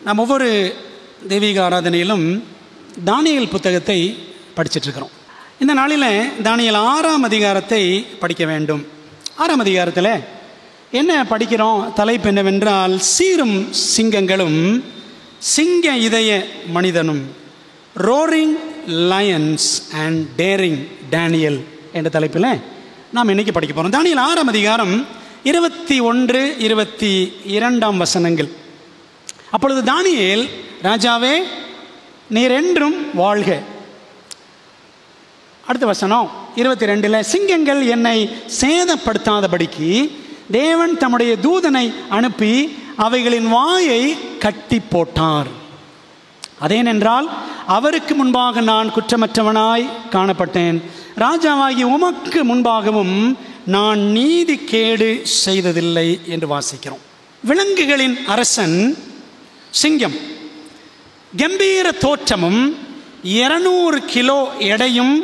நாம் ஒவ்வொரு தெய்வீக ஆராதனையிலும் தானியேல் புத்தகத்தை படிச்சிட்ருக்கிறோம். இந்த நாளில் தானியேல் 6ஆம் அதிகாரத்தை படிக்க வேண்டும். 6ஆம் அதிகாரத்தில் என்ன படிக்கிறோம்? தலைப்பு என்னவென்றால், சீரும் சிங்கங்களும் சிங்க இதய மனிதனும், roaring Lions and daring Daniel என்ற தலைப்பில் நாம் இன்னைக்கு படிக்க போகிறோம். தானியேல் 6ஆம் அதிகாரம் 21, 22 வசனங்கள். அப்பொழுது தானியேல், ராஜாவே நீர் என்றும் வாழ்க. அடுத்த வசனம் 22, சிங்கங்கள் என்னை சேதப்படுத்தாதபடிக்கு தேவன் தம்முடைய தூதனை அனுப்பி அவைகளின் வாயை கட்டி போட்டார். அதேனென்றால் அவருக்கு முன்பாக நான் குற்றமற்றவனாய் காணப்பட்டேன். ராஜாவாகி உமக்கு முன்பாகவும் நான் நீதி கேடு செய்ததில்லை என்று வாசிக்கிறோம். விலங்குகளின் அரசன் சிங்கம், கம்பீர தோற்றமும் 200 கிலோ எடையும்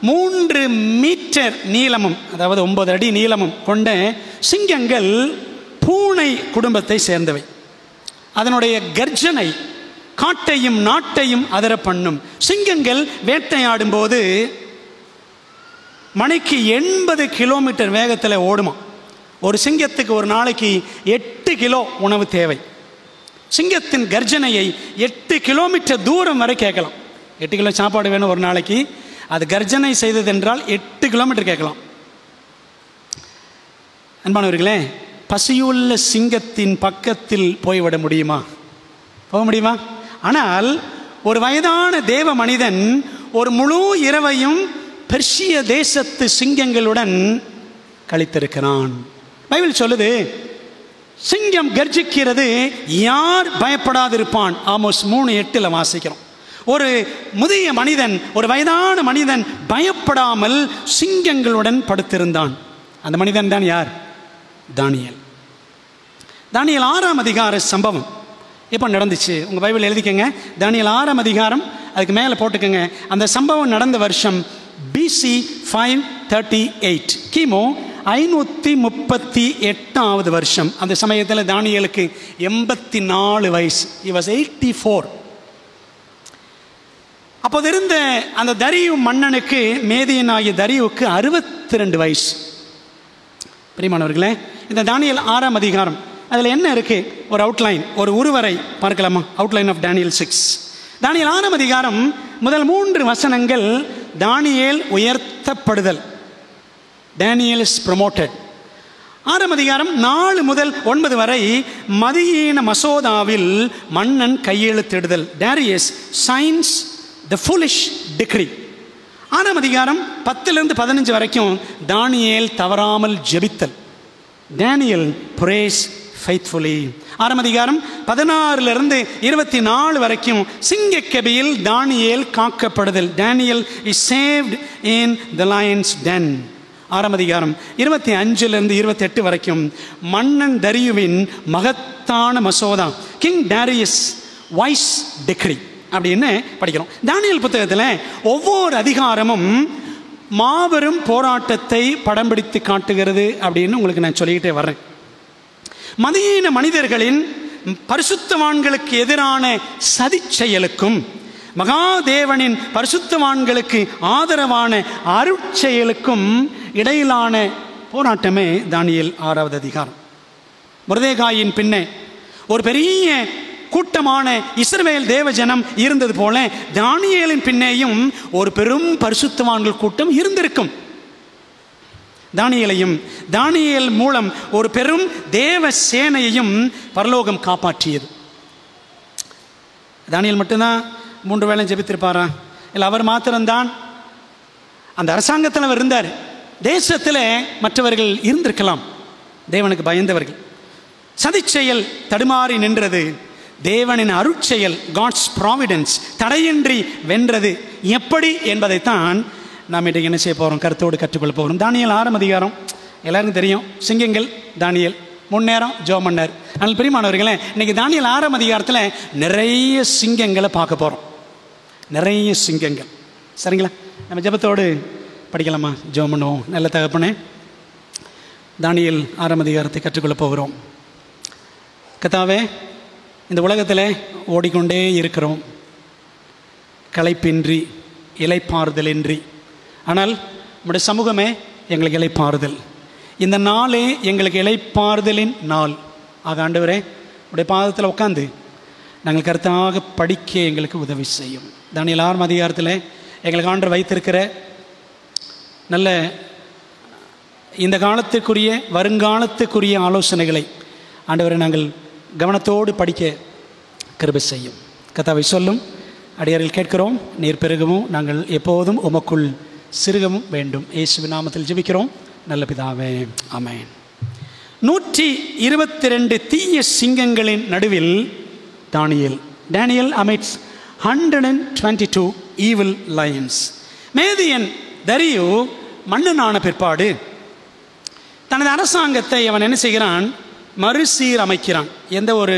3 மீட்டர் நீளமும், அதாவது 9 அடி நீளமும் கொண்ட சிங்கங்கள் பூனை குடும்பத்தை சேர்ந்தவை. அதனுடைய கர்ஜனை காட்டையும் நாட்டையும் அதர பண்ணும். சிங்கங்கள் வேட்டையாடும் போது மணிக்கு 80 கிலோமீட்டர் வேகத்தில் ஓடுமா. ஒரு சிங்கத்துக்கு ஒரு நாளைக்கு 8 கிலோ உணவு தேவை. சிங்கத்தின் கர்ஜனையை 8 கிலோமீட்டர் தூரம் வரை கேட்கலாம். 8 கிலோ சாப்பாடு வேணும் ஒரு நாளைக்கு. அது கர்ஜனை செய்தது என்றால் 8 கிலோமீட்டர் கேட்கலாம். அன்பானவர்களே, பசியுள்ள சிங்கத்தின் பக்கத்தில் போய்விட முடியுமா? போக முடியுமா? ஆனால் ஒரு வயதான தேவ மனிதன் ஒரு முழு இரவையும் பெர்ஷிய தேசத்து சிங்கங்களுடன் கழித்திருக்கிறான். பைபிள் சொல்லுது, சிங்கம் கர்ஜிக்கிறது, யார் பயப்படாதிருப்பான்? ஆமோஸ் 3:8 வாசிக்கிறோம். ஒரு முதிய மனிதன், ஒரு வயதான மனிதன் பயப்படாமல் சிங்கங்களுடன் படுத்திருந்தான். அந்த மனிதன் தான் யார்? தானியேல். தானியேல் 6ஆம் அதிகார சம்பவம் எப்போ நடந்துச்சு? உங்கள் பைபிள் எழுதிக்கங்க. தானியேல் 6ஆம் அதிகாரம், அதுக்கு மேலே போட்டுக்கோங்க. அந்த சம்பவம் நடந்த வருஷம் BC 538, கிமு 538 வருஷம். அந்த சமயத்தில் தானியேலுக்கு 84 வயசு. He was 84. அப்போது இருந்த அந்த தரியு மன்னனுக்கு, மேதியனாகிய தரியுவுக்கு 62 வயசு. பிரியமானவர்களே, இந்த தானியேல் 6ஆம் அதிகாரம், அதில் என்ன இருக்கு? ஒரு அவுட்லைன், ஒரு உருவரை பார்க்கலாமா? Outline of Daniel 6. தானியேல் 6ஆம் அதிகாரம் முதல் 3 வசனங்கள் தானியேல் உயர்த்தப்படுதல். Daniel is promoted. 6ஆம் அதிகாரம் 4 முதல் 9 வரை மதியீன மசோதாவில் மன்னன் கையெழுத்திடுதல். Darius signs the foolish decree. 6ஆம் அதிகாரம் 10-15 வரைக்கும் தானியேல் தவறாமல் ஜெபித்தல். Daniel prays faithfully. 6ஆம் அதிகாரம் 16-24 வரைக்கும் சிங்கக்கெபியில் தானியேல் காக்கப்படுதல். Daniel is saved in the lion's den. 6ஆம் அதிகாரம் 25-28 வரைக்கும் மன்னன் தரியுவின் மகத்தான மசோதா, கிங் டாரியஸ் வைஸ் டெக்ரி அப்படின்னு படிக்கிறோம். தானியேல் புத்தகத்தில் ஒவ்வொரு அதிகாரமும் மாபெரும் போராட்டத்தை படம் பிடித்து காட்டுகிறது அப்படின்னு உங்களுக்கு நான் சொல்லிக்கிட்டே வர்றேன். மதியீன மனிதர்களின் பரிசுத்தவான்களுக்கு எதிரான சதி செயலுக்கும் மகாதேவனின் பரிசுத்தவான்களுக்கு ஆதரவான அருட்செயலுக்கும் இடையிலான போராட்டமே தானியேல் 6ஆவது அதிகாரம். மொர்தெகாயின் பின்னே ஒரு பெரிய கூட்டமான இஸ்ரவேல் தேவஜனம் இருந்தது போல தானியேலின் பின்னேயும் ஒரு பெரும் பரிசுத்தவான்கள் கூட்டம் இருந்திருக்கும். தானியேலையும் தானியேல் மூலம் ஒரு பெரும் தேவ சேனையையும் பரலோகம் காப்பாற்றியது. தானியேல் மட்டும்தான் 3 வேளை ஜெபித்திருப்பாரா? இல்லை, அவர் மாத்திரம்தான் அந்த அரசாங்கத்தில் அவர் இருந்தார். தேசத்தில் மற்றவர்கள் இருந்திருக்கலாம், தேவனுக்கு பயந்தவர்கள். சதிச்செயல் தடுமாறி நின்றது. தேவனின் அருட்செயல், காட்ஸ் ப்ராவிடன்ஸ், தடையின்றி வென்றது. எப்படி என்பதைத்தான் நாம் இன்றைக்கு என்ன செய்ய போகிறோம்? கருத்தோடு கற்றுக்கொள்ள போகிறோம். தானியேல் 6ஆம் அதிகாரம் எல்லாருக்கும் தெரியும். சிங்கங்கள் தானியேல் 3 நேரம் ஜெபம் பண்ணார். அதனால் பிரியமானவர்களே, இன்னைக்கு தானியேல் 6ஆம் அதிகாரத்தில் நிறைய சிங்கங்களை பார்க்க போகிறோம். நிறைய சிங்கங்கள். சரிங்களா? நம்ம ஜெபத்தோடு படிக்கலாமா? ஜெபம் பண்ணுவோம். நல்ல தகப்பனே, தானியேல் 6ஆம் அதிகாரத்தை கற்றுக்கொள்ள போகிறோம். கர்த்தாவே, இந்த உலகத்தில் ஓடிக்கொண்டே இருக்கிறோம், களைப்பின்றி இளைப்பாறுதலின்றி. ஆனால் நம்முடைய சமூகமே எங்களுக்கு இளைப்பாறுதல். இந்த நாளே எங்களுக்கு இளைப்பாறுதலின் நாள். ஆக ஆண்டவரே, உடைய பாதத்தில் உட்காந்து நாங்கள் கருத்தாக படிக்க எங்களுக்கு உதவி செய்யும். தானியேல் 6 அதிகாரத்தில் எங்களுக்கு ஆண்டவர் வைத்திருக்கிற நல்ல இந்த காலத்துக்குரிய வருங்காலத்துக்குரிய ஆலோசனைகளை ஆண்டவரை நாங்கள் கவனத்தோடு படிக்க கிருபை செய்யும். கர்த்தாவே சொல்லும் அடியாரில் கேட்கிறோம். நீர் பெருகவும் நாங்கள் எப்போதும் உமக்குள் சிறுகவும் வேண்டும். இயேசுவின் நாமத்தில் ஜெபிக்கிறோம் நல்ல பிதாவே, ஆமென். 122 தீய சிங்கங்களின் நடுவில் Daniel amidst 122 evil lions. Median தரியு மன்னனான பிற்பாடு தனது அரசாங்கத்தை அவன் என்ன செய்கிறான்? மறுசீரமைக்கிறான். எந்த ஒரு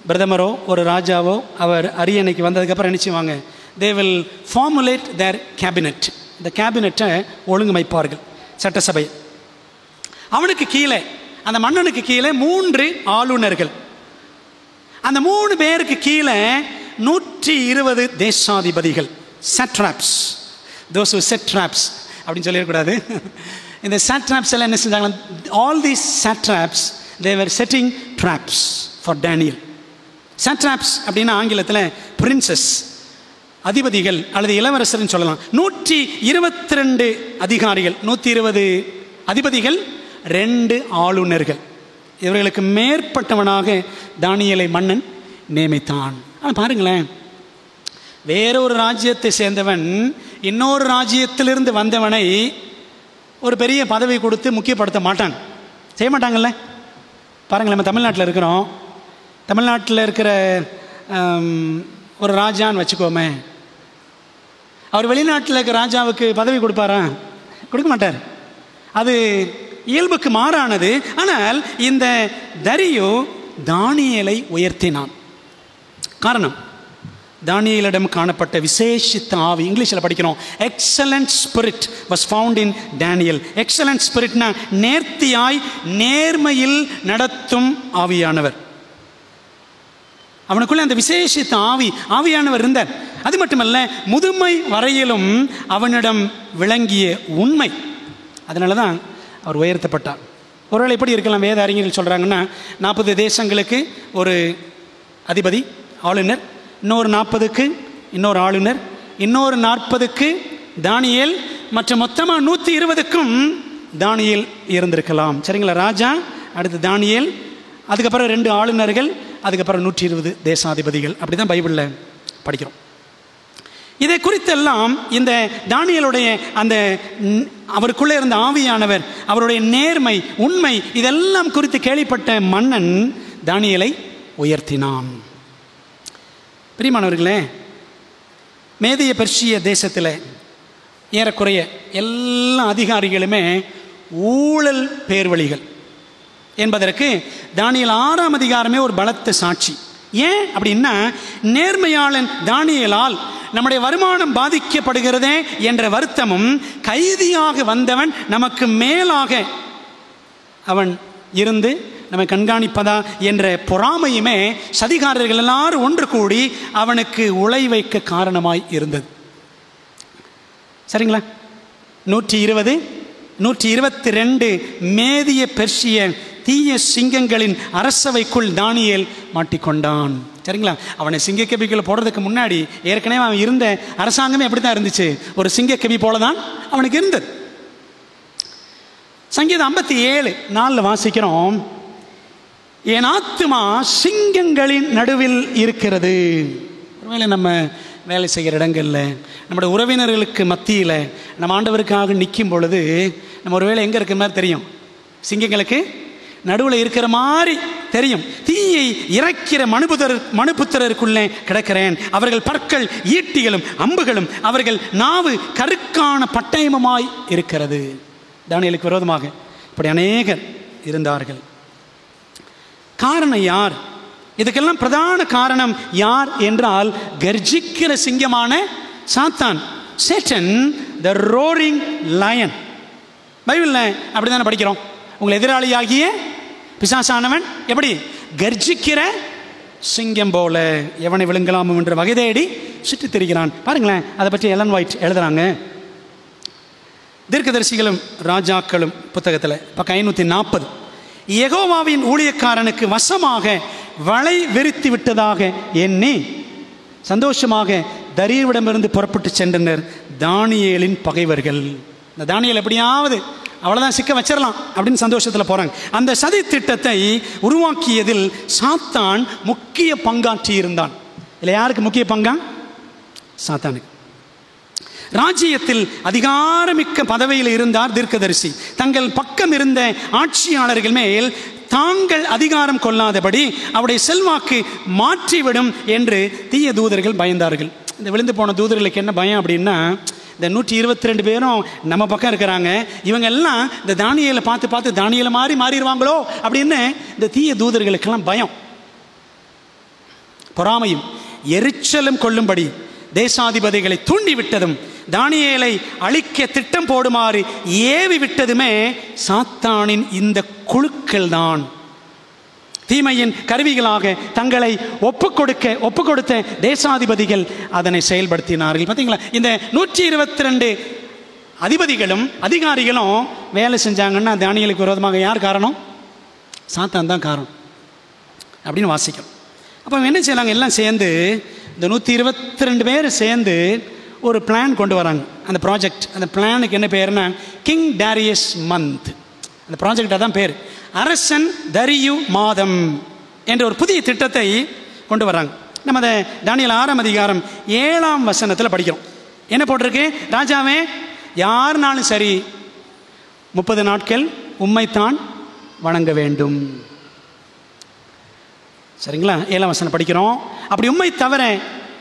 பிரதமரோ ஒரு ராஜாவோ அவர் அரியணைக்கு வந்ததுக்கப்புறம் என்ன செய்வாங்க? they will formulate their cabinet. இந்த கேபினட்டை ஒழுங்கமைப்பார்கள், சட்டசபை. அவனுக்கு கீழே, அந்த மன்னனுக்கு கீழே 3 ஆளுநர்கள். அந்த 3 பேருக்கு கீழே 120 தேசாதிபதிகள், satraps. those who set traps அப்படின்னு சொல்லிடக்கூடாது. இந்த satraps எல்லாம் என்ன செஞ்சாங்க? all these satraps they were setting traps for Daniel. satraps அப்படின்னா ஆங்கிலத்தில் பிரின்சஸ், அதிபதிகள் அல்லது இளவரசர்னு சொல்லலாம். 122 அதிகாரிகள், 120 அதிபதிகள், 2 ஆளுநர்கள். இவர்களுக்கு மேற்பட்டவனாக தானியேலை மன்னன் நியமித்தான். ஆனால் பாருங்களேன், வேறொரு ராஜ்யத்தை சேர்ந்தவன் இன்னொரு ராஜ்யத்திலிருந்து வந்தவனை ஒரு பெரிய பதவி கொடுத்து முக்கியப்படுத்த மாட்டாங்க, செய்ய மாட்டாங்கல்ல. பாருங்களேன், நம்ம தமிழ்நாட்டில் இருக்கிறோம். தமிழ்நாட்டில் இருக்கிற ஒரு ராஜான்னு வச்சுக்கோமே, அவர் வெளிநாட்டில் இருக்கிற ராஜாவுக்கு பதவி கொடுப்பாரா? கொடுக்க மாட்டார். அது இயல்புக்கு மாறானது. ஆனால் இந்த தரியு தானியேலை உயர்த்தினான். காரணம், தானியேலிடம் காணப்பட்ட விசேஷித்த ஆவி. இங்கிலீஷில் படிக்கிறோம், excellent spirit was found in Daniel. Excellent ஸ்பிரிட்னா நேர்த்தியாய் நேர்மையில் நடத்தும் ஆவியானவர். அவனுக்குள்ளே அந்த விசேஷித்த ஆவியானவர் இருந்தார். அது மட்டுமல்ல, முதுமை வரையிலும் அவனிடம் விளங்கிய உண்மை. அதனால தான் அவர் உயர்த்தப்பட்டார். ஒருவேளை எப்படி இருக்கலாம்? வேத அறிஞர்கள் சொல்கிறாங்கன்னா, 40 தேசங்களுக்கு ஒரு அதிபதி, ஆளுநர், இன்னொரு 40க்கு இன்னொரு ஆளுநர், இன்னொரு 40க்கு தானியேல், மற்றும் மொத்தமாக 120க்கும் தானியேல் இருந்திருக்கலாம். சரிங்களா? ராஜா, அடுத்து தானியேல், அதுக்கப்புறம் 2 ஆளுநர்கள், அதுக்கப்புறம் 120 தேசாதிபதிகள். அப்படி தான் பைபிளில் படிக்கிறோம். இதை குறித்தெல்லாம் இந்த தானியேலுடைய அந்த அவருக்குள்ளே இருந்த ஆவியானவர், அவருடைய நேர்மை, உண்மை, இதெல்லாம் குறித்து கேள்விப்பட்ட மன்னன் தானியேலை உயர்த்தினான். பிரியமானவர்களே, மேதிய பெர்ஷிய தேசத்தில் ஏறக்குறைய எல்லா அதிகாரிகளுமே ஊழல் பேர்வழிகள் என்பதற்கு தானியேல் 6 அதிகாரமே ஒரு பலத்த சாட்சி. ஏன் அப்படின்னா, நேர்மையாளன் தானியேலால் நம்முடைய வருமானம் பாதிக்கப்படுகிறதே என்ற வருத்தமும், கைதியாக வந்தவன் நமக்கு மேலாக அவன் இருந்து நம்மை கண்காணிப்பதா என்ற பொறாமையுமே சதிகாரர்கள் எல்லாரும் ஒன்று கூடி அவனுக்கு உலை வைக்க காரணமாய் இருந்தது. சரிங்களா? 120 122 மேதிய பெர்ஷிய தீய சிங்கங்களின் அரசவைக்குள் தானியேல் மாட்டிக்கொண்டான். சரிங்களா? அவனை சிங்கக்கெபிக்குள்ள போடுறதுக்கு முன்னாடி ஏற்கனவே அவன் இருந்த அரசாங்கமே எப்படி தான் இருந்துச்சு? ஒரு சிங்கக்கெபி போல தான் அவனுக்கு இருந்தது. சங்கீதம் 57:4 வாசிக்கிறோம், என் ஆத்துமா சிங்கங்களின் நடுவில் இருக்கிறது. ஒருவேளை நம்ம வேலை செய்கிற இடங்களில், நம்முடைய உறவினர்களுக்கு மத்தியில் நம்ம ஆண்டவருக்காக நிற்கும் பொழுது நம்ம ஒருவேளை எங்கே இருக்கிற மாதிரி தெரியும்? சிங்கங்களுக்கு நடுவில் இருக்கிற மாதிரி தெரியும். தீயை இறக்கிற மனுபுத்திரருக்குள்ளே கிடக்கிறேன். அவர்கள் பற்கள் ஈட்டிகளும் அம்புகளும், அவர்கள் நாவு கருக்கான பட்டயமுமாய் இருக்கிறது. தானியேலுக்கு விரோதமாக இப்படி அநேகர் இருந்தார்கள். காரணம் யார்? இதுக்கெல்லாம் பிரதான காரணம் யார் என்றால், கர்ஜிக்கிற சிங்கமான சாத்தான், சேட்டன், த ரோரிங் லயன். பைபிளில் அப்படி தானே படிக்கிறோம். உங்கள் எதிராளியாகிய பிசாசானவன் எப்படி? கர்ஜிக்கிற சிங்கம் போல எவனை விழுங்கலாமும் என்று வகை தேடி சுற்றி திரிகிறான். பாருங்களேன், அதை பற்றி எலன் ஒயிட் எழுதுறாங்க. தீர்க்கதரிசிகளும் ராஜாக்களும் புத்தகத்தில் பக்கம் 540, யெகோவாவின் ஊழியக்காரனுக்கு வசமாக வலை விரித்து விட்டதாக எண்ணி சந்தோஷமாக தரியவிடமிருந்து புறப்பட்டு சென்றனர் தானியேலின் பகைவர்கள். இந்த தானியேல் எப்படியாவது அவ்வளோதான் சிக்க வச்சிடலாம் அப்படின்னு சந்தோஷத்தில் போகிறாங்க. அந்த சதி திட்டத்தை உருவாக்கியதில் சாத்தான் முக்கிய பங்காற்றி இருந்தான். இல்லை, யாருக்கு முக்கிய பங்கா? சாத்தானுக்கு. ராஜ்யத்தில் அதிகாரமிக்க பதவியில் இருந்தார் தீர்க்கதரிசி. தங்கள் பக்கம் இருந்த ஆட்சியாளர்கள் மேல் தாங்கள் அதிகாரம் கொள்ளாதபடி அவருடைய செல்வாக்கு மாற்றிவிடும் என்று தீய தூதர்கள் பயந்தார்கள். இந்த விழுந்து போன தூதர்களுக்கு என்ன பயம் அப்படின்னா, இந்த 122 பேரும் நம்ம பக்கம் இருக்கிறாங்க, இவங்க எல்லாம் இந்த தானியேலை பார்த்து பார்த்து தானியேலை மாறிடுவாங்களோ அப்படின்னு இந்த தீய தூதர்களுக்கெல்லாம் பயம். பொறாமையும் எரிச்சலும் கொள்ளும்படி தேசாதிபதிகளை தூண்டிவிட்டதும் தானியேலை அழிக்க திட்டம் போடுமாறு ஏவி விட்டதுமே சாத்தானின் இந்த குழுக்கள் தான் தீமையின் கருவிகளாக தங்களை ஒப்புக்கொடுத்த தேசாதிபதிகள் அதனை செயல்படுத்தினார்கள். பார்த்தீங்களா, இந்த 122 அதிபதிகளும் அதிகாரிகளும் வேலை செஞ்சாங்கன்னா தானியேலுக்கு விரோதமாக யார் காரணம்? சாத்தான் தான் காரணம் அப்படின்னு வாசிக்கிறோம். அப்போ என்ன செய்யலாங்க? எல்லாம் சேர்ந்து இந்த 122 பேர் சேர்ந்து ஒரு பிளான் கொண்டு வராங்க. அந்த ப்ராஜெக்ட், அந்த பிளானுக்கு என்ன பேருன்னா கிங் டாரியஸ் மந்த். அந்த ப்ராஜெக்ட் அதான் பேர், அரசன் தரியு மாதம் என்ற ஒரு புதிய திட்டத்தை கொண்டு வராங்க. நம்ம அதை தானியேல் 6ஆம் அதிகாரம் 7ஆம் வசனத்தில் படிக்கிறோம். என்ன போட்டிருக்கு? ராஜாவே, யாருனாலும் சரி 30 நாட்கள் உம்மைத்தான் வணங்க வேண்டும். சரிங்களா? 7ஆம் வசனம் படிக்கிறோம். அப்படி உம்மை தவிர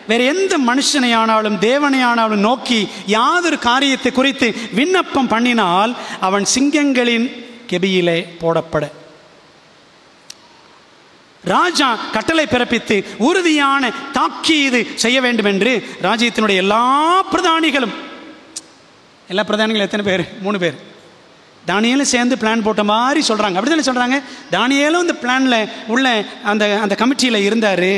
வேறு எந்த மனுஷனையானாலும் தேவனையானாலும் நோக்கி யாதொரு காரியத்தை குறித்து விண்ணப்பம் பண்ணினால் அவன் சிங்கங்களின் கெபியிலே போடப்பட. ராஜா கட்டளை பிறப்பித்து உறுதியான தாக்கீது செய்ய வேண்டும் என்று ராஜ்யத்தினுடைய எல்லா பிரதானிகளும் எத்தனை பேர்? 3 பேர். தானியேலும் சேர்ந்து பிளான் போட்ட மாதிரி சொல்கிறாங்க. அப்படி தானே சொல்கிறாங்க? தானியேலும் இந்த பிளானில் உள்ள அந்த கமிட்டியில் இருந்தார்.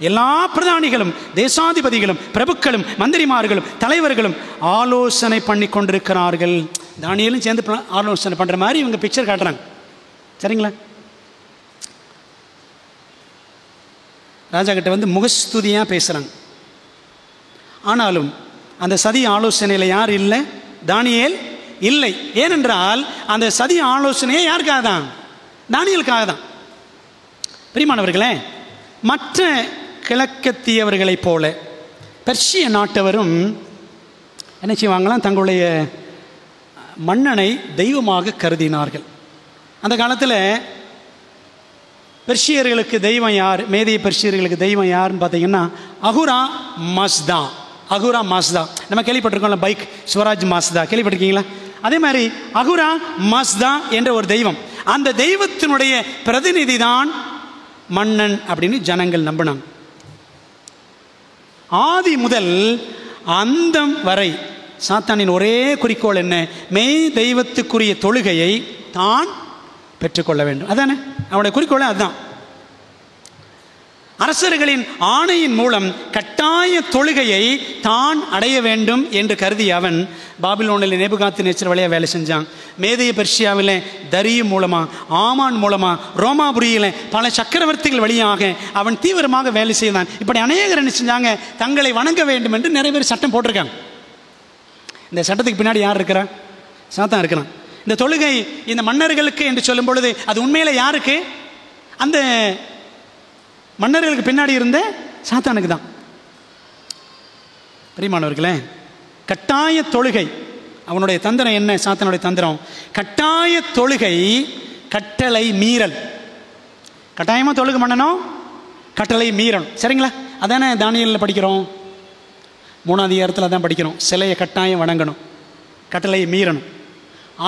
எல்லா பிரதானிகளும் தேசாதிபதிகளும் பிரபுக்களும் மந்திரிமார்களும் தலைவர்களும் ஆலோசனை பண்ணி கொண்டிருக்கிறார்கள். தானியேலும் சேர்ந்து ஆலோசனை பண்ணுற மாதிரி இவங்க பிக்சர் காட்டுறாங்க. சரிங்களா? ராஜா கிட்ட வந்து முகஸ்துதியாக பேசுகிறாங்க. ஆனாலும் அந்த சதி ஆலோசனையில் யார் இல்லை? தானியேல் இல்லை. ஏனென்றால் அந்த சதி ஆலோசனையே யாருக்காக தான்? தானியேலுக்காக தான். பிரியமானவர்களே, மற்ற கிழக்கத்தியவர்களைப் போல பெர்ஷிய நாட்டவரும் என்ன செய்வாங்களாம்? தங்களுடைய மன்னனை தெய்வமாக கருதினார்கள். அந்த காலத்தில் பெர்ஷியர்களுக்கு தெய்வம் யார்? மேதிய பெர்ஷியர்களுக்கு தெய்வம் யாருன்னு பார்த்தீங்கன்னா அகுரா மஸ்தா. அகுரா மாஸ்தா நம்ம கேள்விப்பட்டிருக்கோம்ல, பைக் ஸ்வராஜ் மாஸ்தா கேள்விப்பட்டிருக்கீங்களா? அதே மாதிரி அகுரா மாஸ்தா என்ற ஒரு தெய்வம், அந்த தெய்வத்தினுடைய பிரதிநிதி தான் மன்னன் அப்படின்னு ஜனங்கள் நம்பினாங்க. ஆதி முதல் அந்தம் வரை சாத்தானின் ஒரே குறிக்கோள் என்ன? மெய் தெய்வத்துக்குரிய தொழுகையை தான் பெற்றுக்கொள்ள வேண்டும். அதானே அவனுடைய குறிக்கோளே. அதுதான் அரசர்களின் ஆணையின் மூலம் கட்டாய தொழுகையை தான் அடைய வேண்டும் என்று கருதிய அவன் பாபிலோனில் நேபுகாத்நேச்சர் வழியாக வேலை செஞ்சான். மேதிய பெர்ஷியாவில் தரியு மூலமாக, ஆமான் மூலமாக, ரோமாபுரியில் பல சக்கரவர்த்திகள் வழியாக அவன் தீவிரமாக வேலை செய்தான். இப்படி அநேகர் என்ன செஞ்சாங்க? தங்களை வணங்க வேண்டும் என்று நிறைய பேர் சட்டம் போட்டிருக்காங்க. இந்த சட்டத்துக்கு பின்னாடி யார் இருக்கிறா? சாத்தான் இருக்கிறான். இந்த தொழுகை இந்த மன்னர்களுக்கு என்று சொல்லும் பொழுது அது உண்மையில யாருக்கு? அந்த மன்னர்களுக்கு பின்னாடி இருந்த சாத்தானுக்கு தான். பிரியமானவர்களே, கட்டாய தொழுகை அவனுடைய தந்திரம் என்ன? சாத்தானுடைய தந்திரம் கட்டாய தொழுகை, கட்டளை மீறல். கட்டாயமாக தொழுகை பண்ணணும், கட்டளை மீறணும். சரிங்களா? அதானே தானியேலில் படிக்கிறோம். 3ஆம் அதிகாரத்தில் தான் படிக்கிறோம், சிலையை கட்டாயம் வணங்கணும், கட்டளையை மீறணும்.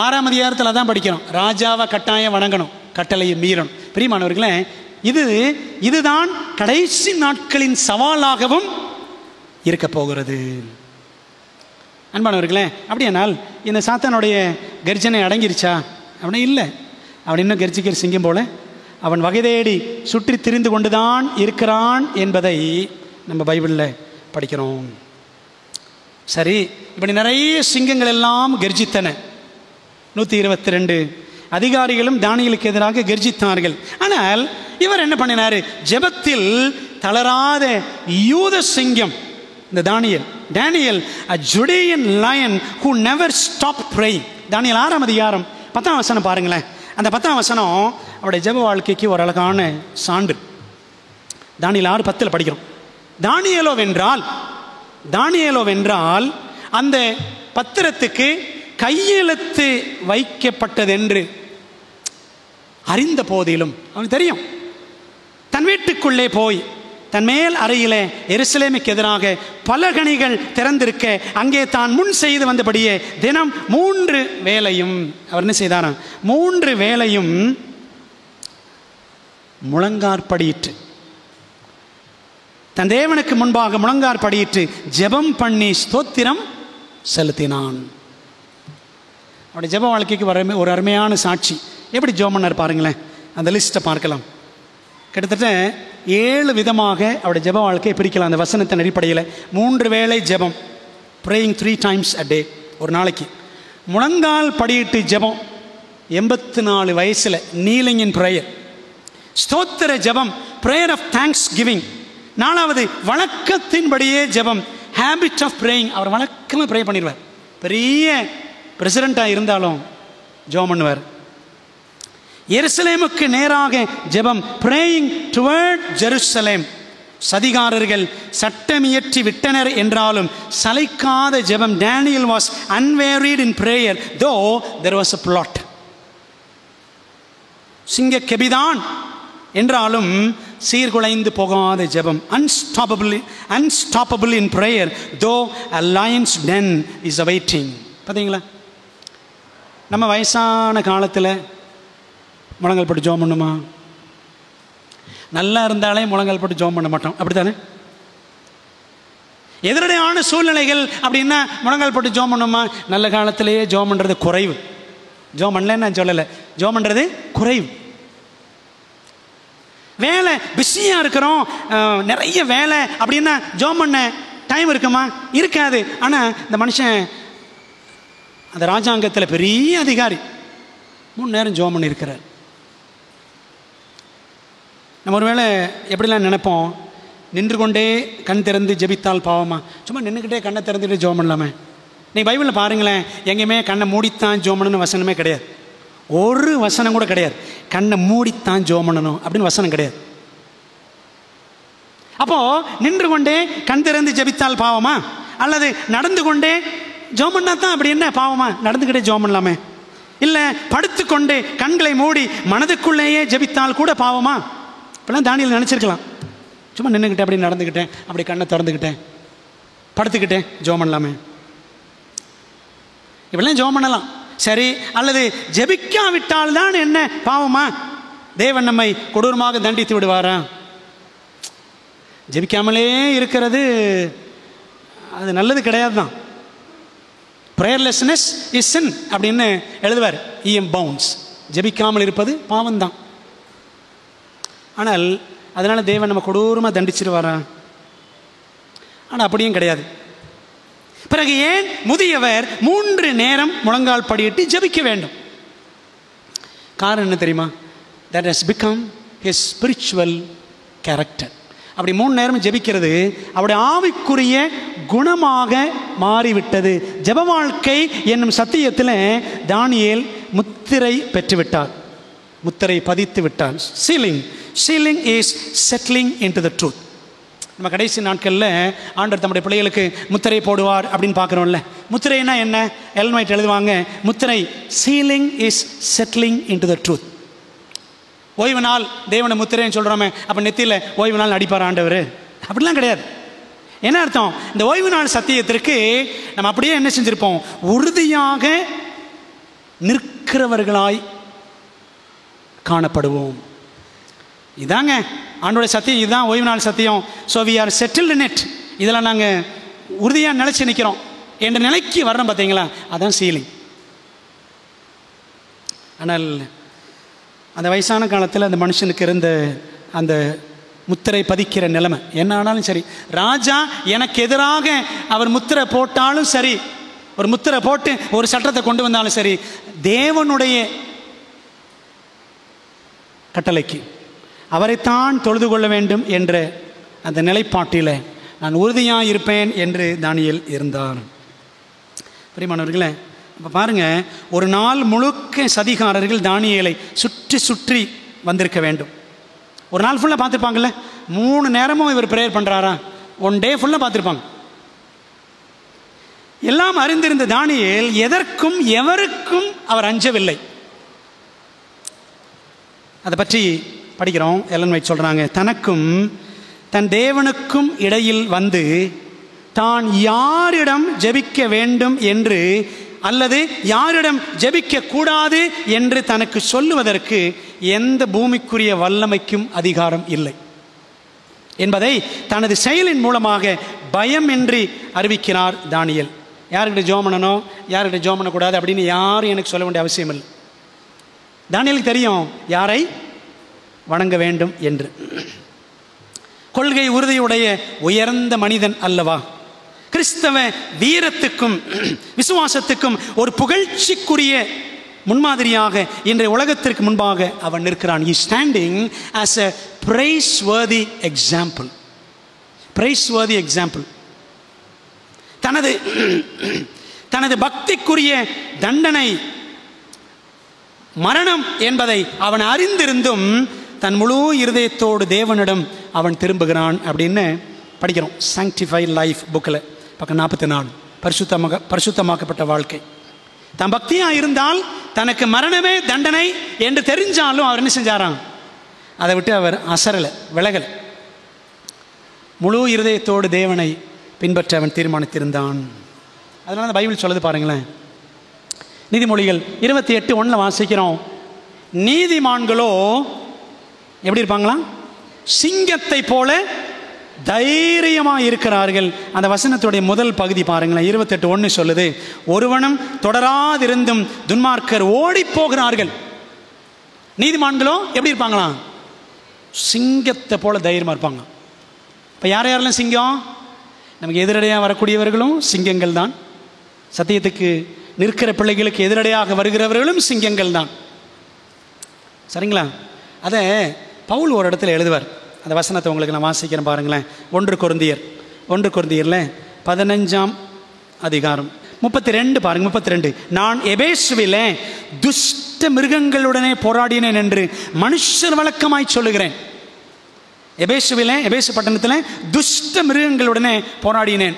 6ஆம் அதிகாரத்தில் தான் படிக்கிறோம், ராஜாவை கட்டாயம் வணங்கணும், கட்டளையை மீறணும். பிரியமானவர்களே, இதுதான் கடைசி நாட்களின் சவாலாகவும் இருக்க போகிறது. அன்பானவர்களே, அப்படியானால் இந்த சாத்தானுடைய கர்ஜனை அடங்கிருச்சா? அப்படி இல்லை. அவன் இன்னும் கர்ஜிக்கிற சிங்கம் போல அவன் வகை தேடி சுற்றி திரிந்து கொண்டுதான் இருக்கிறான் என்பதை நம்ம பைபிளில் படிக்கிறோம். சரி, இப்படி நிறைய சிங்கங்கள் எல்லாம் கர்ஜித்தன. 122 அதிகாரிகளும் தானியேலுக்கு எதிராக கர்ஜித்தார்கள். ஆனால் இவர் என்ன பண்ணினார்? ஜெபத்தில் தளராத யூத சிங்கம் இந்த Daniel, a Judean lion who never stopped praying. தானியேல் 6ஆம் அதிகாரம் 10ஆம் வசனம் பாருங்களேன். அந்த 10ஆம் வசனம் அவருடைய ஜெப வாழ்க்கைக்கு ஒரு அழகான சான்று. தானியேல் 6:10 படிக்கிறோம். தானியேலோ வென்றால் அந்த பத்திரத்துக்கு கையெழுத்து வைக்கப்பட்டதென்று அறிந்த போதிலும் அவனுக்கு தெரியும். தன் வீட்டுக்குள்ளே போய் தன் மேல் அறையிலே எருசலேமுக்கு எதிராக பலகணிகள் திறந்திருக்க அங்கே தான் முன் செய்து வந்தபடியே தினம் 3 வேளையும் அவர் என்ன செய்தாராம்? 3 வேளையும் முழங்காற்படியிட்டு தன் தேவனுக்கு முன்பாக முழங்காற்படியிட்டு ஜெபம் பண்ணி ஸ்தோத்திரம் செலுத்தினான். அவருடைய ஜெப வாழ்க்கைக்கு ஒரு அருமையான சாட்சி. எப்படி ஜெபம் பண்ணார் பாருங்களேன். அந்த லிஸ்ட்டை பார்க்கலாம். கிட்டத்தட்ட 7 விதமாக அவருடைய ஜெப வாழ்க்கையை பிரிக்கலாம் அந்த வசனத்தின் அடிப்படையில். 3 வேளை ஜெபம், ப்ரேயிங் 3 times a day, ஒரு நாளைக்கு. முழங்கால் படியிட்டு ஜெபம் 84 வயசில், நீலிங் இன் ப்ரேயர். ஸ்தோத்திர ஜெபம், ப்ரேயர் ஆஃப் தேங்க்ஸ் கிவிங். 4வது வழக்கத்தின்படியே ஜெபம், ஹேபிட் ஆஃப் ப்ரேயிங். அவர் வழக்கமாக ப்ரே பண்ணிடுவார். பெரிய பிரசிடெண்ட்டாக இருந்தாலும் ஜெபம் பண்ணுவார். எருசலேமுக்கு நேராக ஜெபம், praying toward Jerusalem. சதிகாரர்கள் சட்டமியற்றி விட்டனர் என்றாலும் சளைக்காத ஜெபம். Daniel was unwearied in prayer though there was a plot. சிங்க கெபிதான் என்றாலும் சீர்குலைந்து போகாத ஜெபம். unstoppable in prayer though a lion's den is awaiting. பார்த்தீங்களா, நம்ம வயசான காலத்தில் முழங்கால் போட்டு ஜெபம் பண்ணுமா? நல்லா இருந்தாலே முழங்கால் போட்டு ஜெபம் பண்ண மாட்டோம், அப்படித்தானே? எதிரடையான சூழ்நிலைகள் அப்படின்னா முழங்கால் போட்டு ஜெபம் பண்ணுமா? நல்ல காலத்திலேயே ஜெபம் பண்ணுறது குறைவு. ஜெபம் பண்ணலன்னு நான் சொல்லலை, ஜெபம் பண்ணுறது குறைவு. வேலை பிஸியாக இருக்கிறோம், நிறைய வேலை அப்படின்னா ஜெபம் பண்ண டைம் இருக்குமா? இருக்காது. ஆனால் இந்த மனுஷன் அந்த ராஜாங்கத்தில் பெரிய அதிகாரி, 3 நேரம் ஜெபம் பண்ணியிருக்கிறார். நம்ம ஒரு வேளை எப்படிலாம் நினைப்போம், நின்று கொண்டே கண் திறந்து ஜெபித்தால் பாவமா? சும்மா நின்றுக்கிட்டே கண்ணை திறந்துட்டு ஜெபம் பண்ணலாமே. நீங்கள் பைபிளில் பாருங்களேன், எங்கேயுமே கண்ணை மூடித்தான் ஜெபம் பண்ணணும்னு வசனமே கிடையாது. ஒரு வசனம் கூட கிடையாது கண்ணை மூடித்தான் ஜெபம் பண்ணணும் அப்படின்னு வசனம் கிடையாது. அப்போது நின்று கொண்டே கண் திறந்து ஜெபித்தால் பாவமா? அல்லது நடந்து கொண்டே ஜெபம் பண்ணா தான் அப்படி என்ன பாவமா? நடந்துக்கிட்டே ஜெபம் பண்ணலாமே. இல்லை படுத்துக்கொண்டு கண்களை மூடி மனதுக்குள்ளேயே ஜெபித்தால் கூட பாவமா? இப்பெல்லாம் தானியேல் நினச்சிருக்கலாம், சும்மா நின்றுக்கிட்டேன், அப்படி நடந்துக்கிட்டேன், அப்படி கண்ணை திறந்துக்கிட்டேன், படுத்துக்கிட்டேன், ஜெபம் பண்ணலாமே. இப்படிலாம் ஜெபம் பண்ணலாம், சரி. அல்லது ஜெபிக்காவிட்டால் தான் என்ன பாவமா? தேவன் நம்மை கொடூரமாக தண்டித்து விடுவாரா? ஜெபிக்காமலே இருக்கிறது அது நல்லது கிடையாது தான். ப்ரேயர்லெஸ்னஸ் இஸ் சின் அப்படின்னு எழுதுவார் E.M. பவுன்ஸ். ஜெபிக்காமல் இருப்பது பாவம் தான். ஆனால் அதனால் தேவன் நம்ம கொடூரமாக தண்டிச்சிருவாரா? ஆனால் அப்படியும் கிடையாது. பிறகு ஏன் முதியவர் 3 நேரம் முழங்கால் படியிட்டு ஜெபிக்க வேண்டும்? காரணம் என்ன தெரியுமா? that has become his spiritual character. அப்படி 3 நேரம் ஜெபிக்கிறது அவருடைய ஆவிக்குரிய குணமாக மாறிவிட்டது. ஜெப வாழ்க்கை என்னும் சத்தியத்தில் தானியேல் முத்திரை பெற்றுவிட்டார், முத்திரை பதித்து விட்டார். Ceiling is settling into the truth. நம்ம கடைசி நாட்களில் ஆண்டவர் தம்முடைய பிள்ளைகளுக்கு முத்திரை போடுவார் அப்படின்னு பார்க்குறோம்ல. முத்திரைன்னா என்ன? எல்ன் ஒயிட் எழுதுவாங்க, முத்திரை ceiling is settling into the truth. ஓய்வு நாள் தேவனை முத்திரைன்னு சொல்கிறோமே, அப்போ நெத்தியில் ஓய்வு நாள் அடிப்பார் ஆண்டவர்? அப்படிலாம் கிடையாது. என்ன அர்த்தம்? இந்த ஓய்வு நாள் சத்தியத்திற்கு நம்ம அப்படியே என்ன செஞ்சுருப்போம்? உறுதியாக நிற்கிறவர்களாய் காணப்படுவோம். இதாங்க ஆண்டோடைய சத்தியம், இதுதான் ஓய்வு நாள் சத்தியம். So we are settled in it. இதில் நாங்கள் உறுதியாக நிலைச்சி நிற்கிறோம் என்ற நிலைக்கு வர்றோம். பார்த்தீங்களா, அதான் சீலிங். ஆனால் அந்த வயசான காலத்தில் அந்த மனுஷனுக்கு இருந்த அந்த முத்திரை பதிக்கிற நிலைமை என்ன ஆனாலும் சரி, ராஜா எனக்கு எதிராக அவர் முத்திரை போட்டாலும் சரி, ஒரு முத்திரை போட்டு ஒரு சட்டத்தை கொண்டு வந்தாலும் சரி, தேவனுடைய கட்டளைக்கு அவரைத்தான் தொழுது கொள்ள வேண்டும் என்ற அந்த நிலைப்பாட்டில் நான் உறுதியாக இருப்பேன் என்று தானியேல் இருந்தார். பிரியமானவர்களே, இப்போ பாருங்கள், ஒரு நாள் முழுக்க சதிகாரர்கள் தானியேலை சுற்றி சுற்றி வந்திருக்க வேண்டும். ஒரு நாள் ஃபுல்லாக பார்த்துருப்பாங்கல்ல, 3 நேரமும் இவர் ப்ரேயர் பண்ணுறாரா, 1 டே ஃபுல்லாக பார்த்துருப்பாங்க. எல்லாம் அறிந்திருந்த தானியேல் எதற்கும் எவருக்கும் அவர் அஞ்சவில்லை. அதை பற்றி படிக்கிறோம். எலன் வைட் சொல்கிறாங்க, தனக்கும் தன் தேவனுக்கும் இடையில் வந்து தான் யாரிடம் ஜெபிக்க வேண்டும் என்று அல்லது யாரிடம் ஜெபிக்க கூடாது என்று தனக்கு சொல்லுவதற்கு எந்த பூமிக்குரிய வல்லமைக்கும் அதிகாரம் இல்லை என்பதை தனது செயலின் மூலமாக பயமின்றி அறிவிக்கிறார் தானியேல். யார்கிட்ட ஜெபம் பண்ணணும், யார்கிட்ட ஜெபம் பண்ணக்கூடாது அப்படின்னு யாரும் எனக்கு சொல்ல வேண்டிய அவசியம் இல்லை. தானியேலுக்கு தெரியும் யாரை வணங்க வேண்டும் என்று. கொள்கை உறுதியுடைய உயர்ந்த மனிதன் அல்லவா, கிறிஸ்தவ வீரத்துக்கும் விசுவாசத்துக்கும் ஒரு புகழ்ச்சிக்குரிய முன்மாதிரியாக இன்றைய உலகத்திற்கு முன்பாக அவன் நிற்கிறான். He is standing as a praiseworthy example. praiseworthy example. தனது பக்திக்குரிய தண்டனை மரணம் என்பதை அவன் அறிந்திருந்தும் தன் முழு இருதயத்தோடு தேவனிடம் அவன் திரும்புகிறான் அப்படின்னு படிக்கிறோம். சாங்டிஃபைட் லைஃப் புக்கில் பக்கம் 44 பரிசுத்தமாக்கப்பட்ட வாழ்க்கை. தன் பக்தியாக இருந்தால் தனக்கு மரணமே தண்டனை என்று தெரிஞ்சாலும் அவர் என்ன செஞ்சாராம், அதை விட்டு அவர் அசரலை, விலகலை. முழு இருதயத்தோடு தேவனை பின்பற்ற அவன் தீர்மானித்திருந்தான். அதனால தான் பைபிள் சொல்லுது பாருங்களேன். நீதிமொழிகள் 28:1 வாசிக்கிறோம், நீதிமான்களோ எப்படி இருப்பாங்களா, சிங்கத்தை போல தைரியமாக இருக்கிறார்கள். அந்த வசனத்துடைய முதல் பகுதி பாருங்களேன், 28:1 சொல்லுது, ஒருவனும் தொடராதிருந்தும் துன்மார்க்கர் ஓடி போகிறார்கள். நீதிமான்களோ எப்படி இருப்பாங்களா, சிங்கத்தை போல தைரியமாக இருப்பாங்க. இப்போ யாரெல்லாம் சிங்கம், நமக்கு எதிரடையாக வரக்கூடியவர்களும் சிங்கங்கள் தான், சத்தியத்துக்கு நிற்கிற பிள்ளைகளுக்கு எதிரடையாக வருகிறவர்களும் சிங்கங்கள் தான். சரிங்களா? அதை பவுல் ஒரு இடத்துல எழுதுவார். அந்த வசனத்தை உங்களுக்கு நான் வாசிக்கிறேன் பாருங்களேன். 1 கொரிந்தியர் 15 அதிகாரம் 32 பாருங்க. 32, நான் எபேசுவிலே துஷ்ட மிருகங்களுடனே போராடினேன் என்று மனுஷர் வழக்கமாய் சொல்லுகிறேன். எபேசு பட்டணத்தில் துஷ்ட மிருகங்களுடனே போராடினேன்,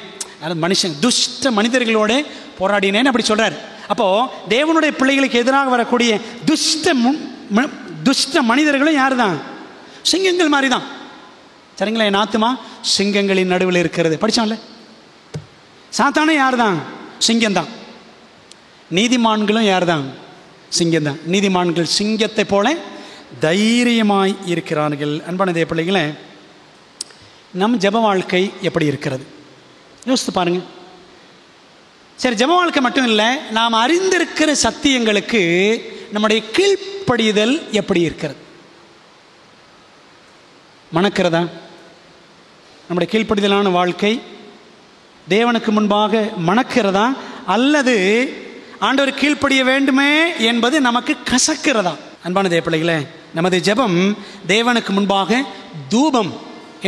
மனுஷன் துஷ்ட மனிதர்களோட போராடினேன் அப்படி சொல்றார். அப்போ தேவனுடைய பிள்ளைகளுக்கு எதிராக வரக்கூடிய துஷ்ட மனிதர்களும் யார் தான், சிங்கங்கள் மாதிரி தான். சரிங்களா? என் ஆத்துமா சிங்கங்களின் நடுவில் இருக்கிறது படிச்சான்ல. சாத்தானே யார் தான், சிங்கம்தான். நீதிமான்களும் யார் தான், சிங்கம்தான். நீதிமான்கள் சிங்கத்தை போல தைரியமாய் இருக்கிறார்கள். அன்பான தேவ பிள்ளைகளே, நம் ஜெப வாழ்க்கை எப்படி இருக்கிறது யோசித்து பாருங்க. சரி, ஜெப வாழ்க்கை மட்டும் இல்லை, நாம் அறிந்திருக்கிற சத்தியங்களுக்கு நம்முடைய கீழ்ப்படிதல் எப்படி இருக்கிறது? மணக்கிறதா நம்முடைய கீழ்ப்படிதலான வாழ்க்கை? தேவனுக்கு முன்பாக மணக்கிறதா, அல்லது ஆண்டவர் கீழ்ப்படிய வேண்டுமே என்பது நமக்கு கசக்கிறதா? அன்பான தேவ பிள்ளைகளே, நமது ஜெபம் தேவனுக்கு முன்பாக தூபம்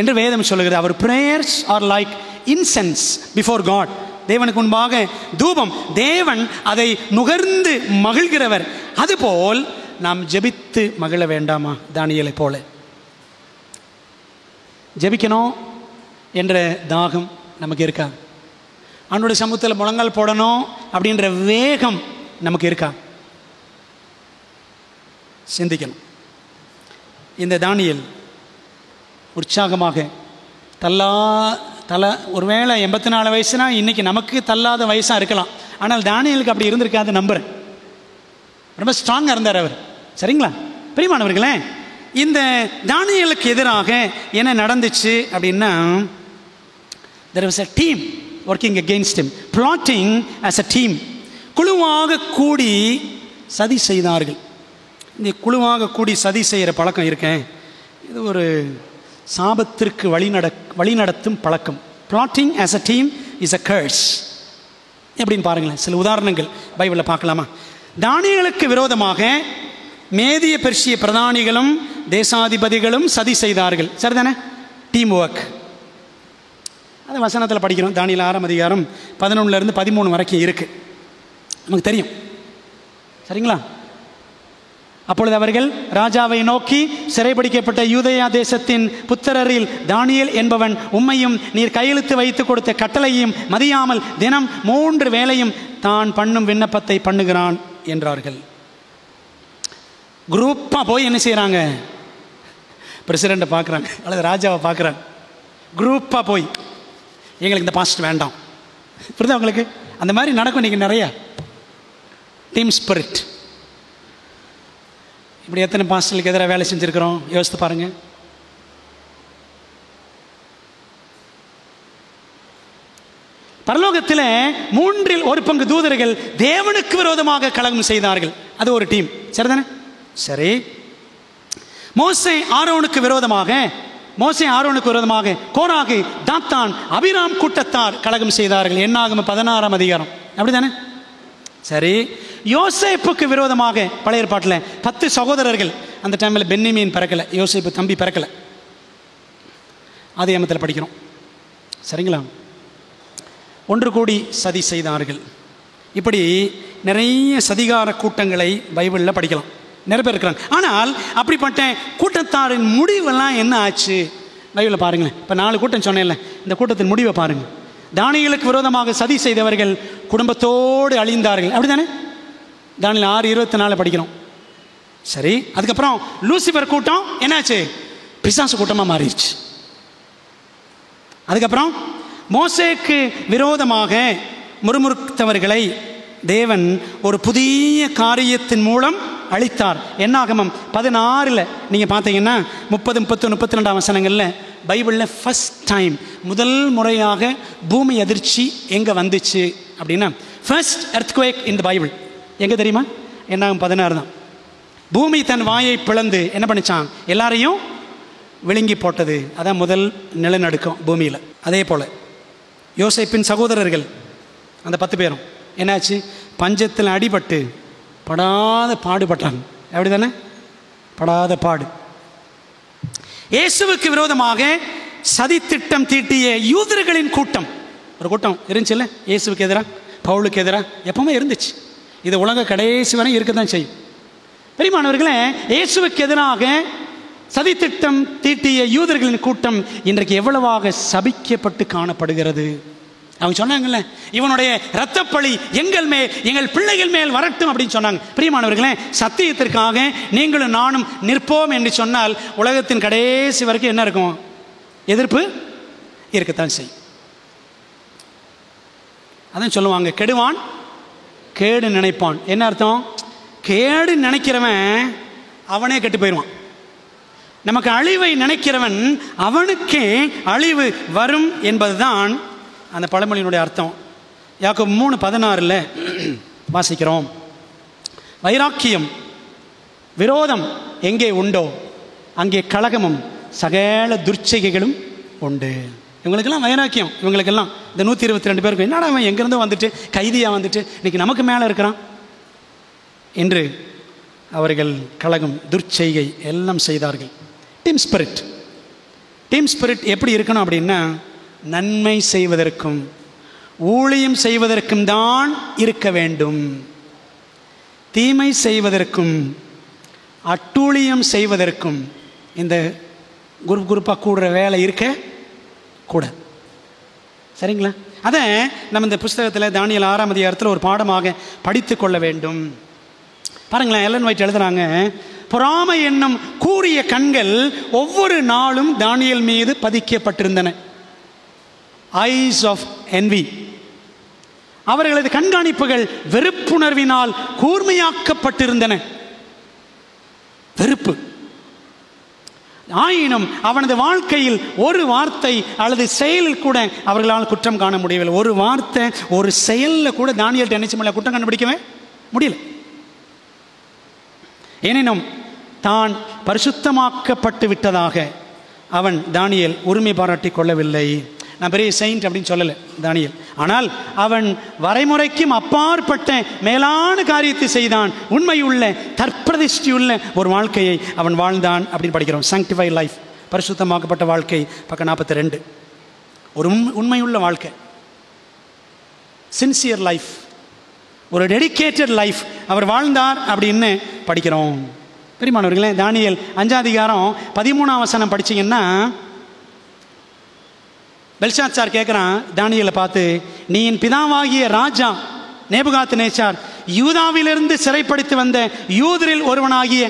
என்று வேதம் சொல்லுகிறது. அவர் prayers are like incense before God. தேவனுக்கு முன்பாக தூபம், தேவன் அதை நுகர்ந்து மகிழ்கிறவர். அதுபோல் நாம் ஜெபித்து மகிழ வேண்டாமா? தானியேலை போல ஜெபிக்கணும் என்ற தாகம் நமக்கு இருக்கா? அவனுடைய சமூகத்தில் முழங்கால் போடணும் அப்படின்ற வேகம் நமக்கு இருக்கா? சிந்திக்கணும். இந்த தானியேல் உற்சாகமாக ஒருவேளை 84 வயசுனா இன்னைக்கு நமக்கு தள்ளாத வயசாக இருக்கலாம், ஆனால் தானியேலுக்கு அப்படி இருந்திருக்காது நம்புறேன். ரொம்ப ஸ்ட்ராங்காக இருந்தார் அவர். சரிங்களா பிரியமானவர்களே? இந்த தானியேலுக்கு எதிராக என்ன நடந்துச்சு அப்படின்னா, there was a team working against him, plotting as a team. குழுவாக கூடி சதி செய்தார்கள். இந்த குழுவாக கூடி சதி செய்கிற பழக்கம் இருக்கேன், இது ஒரு சாபத்திற்கு வழிநடத்தும் பழக்கம். Plotting as a team is a curse. எப்படின்னு பாருங்களேன், சில உதாரணங்கள் பைபிளில் பார்க்கலாமா? தானியேலுக்கு விரோதமாக மேதிய பெர்ஷிய பிரதானிகளும் தேசாதிபதிகளும் சதி செய்தார்கள். சரிதானே? Team work. அது வசனத்தில் படிக்கிறோம். தானியேல் 6ஆம் அதிகாரம் 11 to 13 வரைக்கும் இருக்கு, நமக்கு தெரியும். சரிங்களா? அப்பொழுது அவர்கள் ராஜாவை நோக்கி, சிறைபிடிக்கப்பட்ட யூதேயா தேசத்தின் புத்திரரில் தானியேல் என்பவன் உம்மையும் நீர் கையெழுத்து வைத்து கொடுத்த கட்டளையும் மதியாமல் தினம் 3 வேளையும் தான் பண்ணும் விண்ணப்பத்தை பண்ணுகிறான் என்றார்கள். குரூப்பாக போய் என்ன செய்கிறாங்க? பிரசிடெண்ட்டை பார்க்குறாங்க அல்லது ராஜாவை பார்க்குறாங்க. குரூப்பாக போய் எங்களுக்கு இந்த பாஸ்ட் வேண்டாம். புரியுதா உங்களுக்கு? அந்த மாதிரி நடக்கும் இன்றைக்கி நிறையா. Team spirit. இப்படி எத்தனை பாஸ்டர்களுக்கு எதிராக வேலை செஞ்சுருக்கிறோம் யோசித்து பாருங்கள். பரலோகத்தில் 3 1/4 தூதர்கள் தேவனுக்கு விரோதமாக கலகம் செய்தார்கள். அது ஒரு டீம். சரிதானே? சரி. மோசே ஆரோனுக்கு விரோதமாக கோராகு, தாத்தான், அபிராம் கூட்டத்தார் கலகம் செய்தார்கள். என்னாகும் 16ஆம் அதிகாரம். அப்படிதானே? சரி. யோசேப்புக்கு விரோதமாக பழைய ஏற்பாட்டில் 10 சகோதரர்கள். அந்த டைமில் பென்னிமீன் பிறக்கலை, யோசேப்பு தம்பி பிறக்கலை. ஆதியாகமத்தில் படிக்கிறோம். சரிங்களா? ஒன்று கூடி சதி செய்தார்கள். இப்படி நிறைய சதிகார கூட்டங்களை பைபிளில் படிக்கலாம். நிறைய பேர் இருக்கிறாங்க. ஆனால் அப்படிப்பட்ட கூட்டத்தாரின் முடிவெல்லாம் என்ன ஆச்சு பைபிளில் பாருங்களேன். இப்போ 4 கூட்டம் சொன்னேன்ல, இந்த கூட்டத்தின் முடிவை பாருங்கள். தானியேலுக்கு விரோதமாக சதி செய்தவர்கள் குடும்பத்தோடு அழிந்தார்கள். அப்படிதானே? தானியேல் 6:24 படிக்கிறோம். சரி. அதுக்கப்புறம் லூசிபர் கூட்டம் என்னாச்சு? பிசாசு கூட்டமாக மாறிடுச்சு. அதுக்கப்புறம் மோசேக்கு விரோதமாக முறுமுறுத்தவர்களை தேவன் ஒரு புதிய காரியத்தின் மூலம் அழித்தார். என்னாகமம் 16 நீங்கள் பார்த்தீங்கன்னா 30, 31, 32 வசனங்களில் பைபிளில் ஃபர்ஸ்ட் டைம் முதல் முறையாக பூமி அதிர்ச்சி எங்கே வந்துச்சு அப்படின்னா, ஃபர்ஸ்ட் எர்த்குவேக் இன் தி பைபிள் எங்கே தெரியுமா? என்னாகும் 16 தான். பூமி தன் வாயை பிளந்து என்ன பண்ணிச்சான்? எல்லாரையும் விழுங்கி போட்டது. அதான் முதல் நிலநடுக்கம் பூமியில். அதே போல் யோசேப்பின் சகோதரர்கள் அந்த 10 பேரும் என்னாச்சு? பஞ்சத்தில் அடிபட்டு படாத பாடுபட்டாங்க. அப்படி தானே? படாத பாடு. இயேசுவுக்கு விரோதமாக சதித்திட்டம் தீட்டிய யூதர்களின் கூட்டம், ஒரு கூட்டம் இருந்துச்சுல்ல, இயேசுவுக்கு எதிராக, பவுலுக்கு எதிராக எப்பவுமே இருந்துச்சு. இது உலக கடைசி வரை இருக்க தான் செய்யும். பெரியமானவர்களே, இயேசுவுக்கு எதிராக சதித்திட்டம் தீட்டிய யூதர்களின் கூட்டம் இன்றைக்கு எவ்வளவாக சபிக்கப்பட்டு காணப்படுகிறது. அவங்க சொன்னாங்கல்ல, இவனுடைய இரத்தப்பழி எங்கள் மேல், எங்கள் பிள்ளைகள் மேல் வரட்டும் அப்படின்னு சொன்னாங்க. பிரியமானவர்களே, சத்தியத்திற்காக நீங்களும் நானும் நிற்போம் என்று சொன்னால் உலகத்தின் கடைசி வரைக்கும் என்ன இருக்கும்? எதிர்ப்பு இருக்கத்தான் செய்யும். அதான் சொல்லுவாங்க, கெடுவான் கேடு நினைப்பான். என்ன அர்த்தம்? கேடு நினைக்கிறவன் அவனே கெட்டு போயிடுவான். நமக்கு அழிவை நினைக்கிறவன் அவனுக்கே அழிவு வரும் என்பதுதான் அந்த பழமொழியினுடைய அர்த்தம். யாக்கோபு 3:16 வாசிக்கிறோம், வைராக்கியம் விரோதம் எங்கே உண்டோ அங்கே கலகமும் சகல துர்ச்சைகளும் உண்டு. இவங்களுக்கெல்லாம் வைராக்கியம், இவங்களுக்கெல்லாம் இந்த 122 பேருக்கு என்னடா அவன் எங்கேருந்தோ வந்துட்டு கைதியாக வந்துட்டு இன்னைக்கு நமக்கு மேலே இருக்கிறான் என்று அவர்கள் கலகம் துர்ச்செய்கை எல்லாம் செய்தார்கள். டீம் ஸ்பிரிட் எப்படி இருக்கணும் அப்படின்னா, நன்மை செய்வதற்கும் ஊழியம் செய்வதற்கும் தான் இருக்க வேண்டும். தீமை செய்வதற்கும் அட்டூழியம் செய்வதற்கும் இந்த குரூப்பாக கூடுற வேலை இருக்க கூட. சரிங்களா? அதை நம்ம இந்த புஸ்தகத்தில் தானியேல் 6ஆம் அதிகாரத்தில் ஒரு பாடமாக படித்து கொள்ள வேண்டும். பாருங்களேன், எல்லன் ஒயிட் எழுதுறாங்க, பொறாமை என்னும் கூரிய கண்கள் ஒவ்வொரு நாளும் தானியேல் மீது பதிக்கப்பட்டிருந்தன. Eyes of envy. அவர்களது கண்காணிப்புகள் வெறுப்புணர்வினால் கூர்மையாக்கப்பட்டிருந்தன. வெறுப்பு. ஆயினும் அவனது வாழ்க்கையில் ஒரு வார்த்தை அல்லது செயலில் கூட அவர்களால் குற்றம் காண முடியவில்லை. ஒரு வார்த்தை, ஒரு செயலில் கூட தானியேல் நினைச்சு குற்றம் கண்டுபிடிக்கவே முடியல. எனினும் தான் பரிசுத்தமாக்கப்பட்டு விட்டதாக அவன் தானியேல் உரிமை பாராட்டி கொள்ளவில்லை. நான் பெரிய செயின்ட் அப்படின்னு சொல்லலை தானியேல். ஆனால் அவன் வரைமுறைக்கும் அப்பாற்பட்ட மேலான காரியத்தை செய்தான். உண்மையுள்ள தற்பிரதிஷ்டியுள்ள ஒரு வாழ்க்கையை அவன் வாழ்ந்தான் அப்படின்னு படிக்கிறோம். சாங்டிஃபை லைஃப், பரிசுத்தமாக்கப்பட்ட வாழ்க்கை, பக்கம் 42. ஒரு உண்மையுள்ள வாழ்க்கை, சின்சியர் லைஃப், ஒரு டெடிகேட்டட் லைஃப் அவர் வாழ்ந்தார் அப்படின்னு படிக்கிறோம். பிரியமானவர்களே, தானியேல் 5ஆம் அதிகாரம் 13ஆம் வசனம் படிச்சீங்கன்னா, பெல்ஷாத்சார் கேட்குறான் தானியேலை பார்த்து, நீ என் பிதாவாகிய ராஜா நேபுகாத்நேச்சார் யூதாவிலிருந்து சிறைப்படுத்தி வந்த யூதரில் ஒருவனாகிய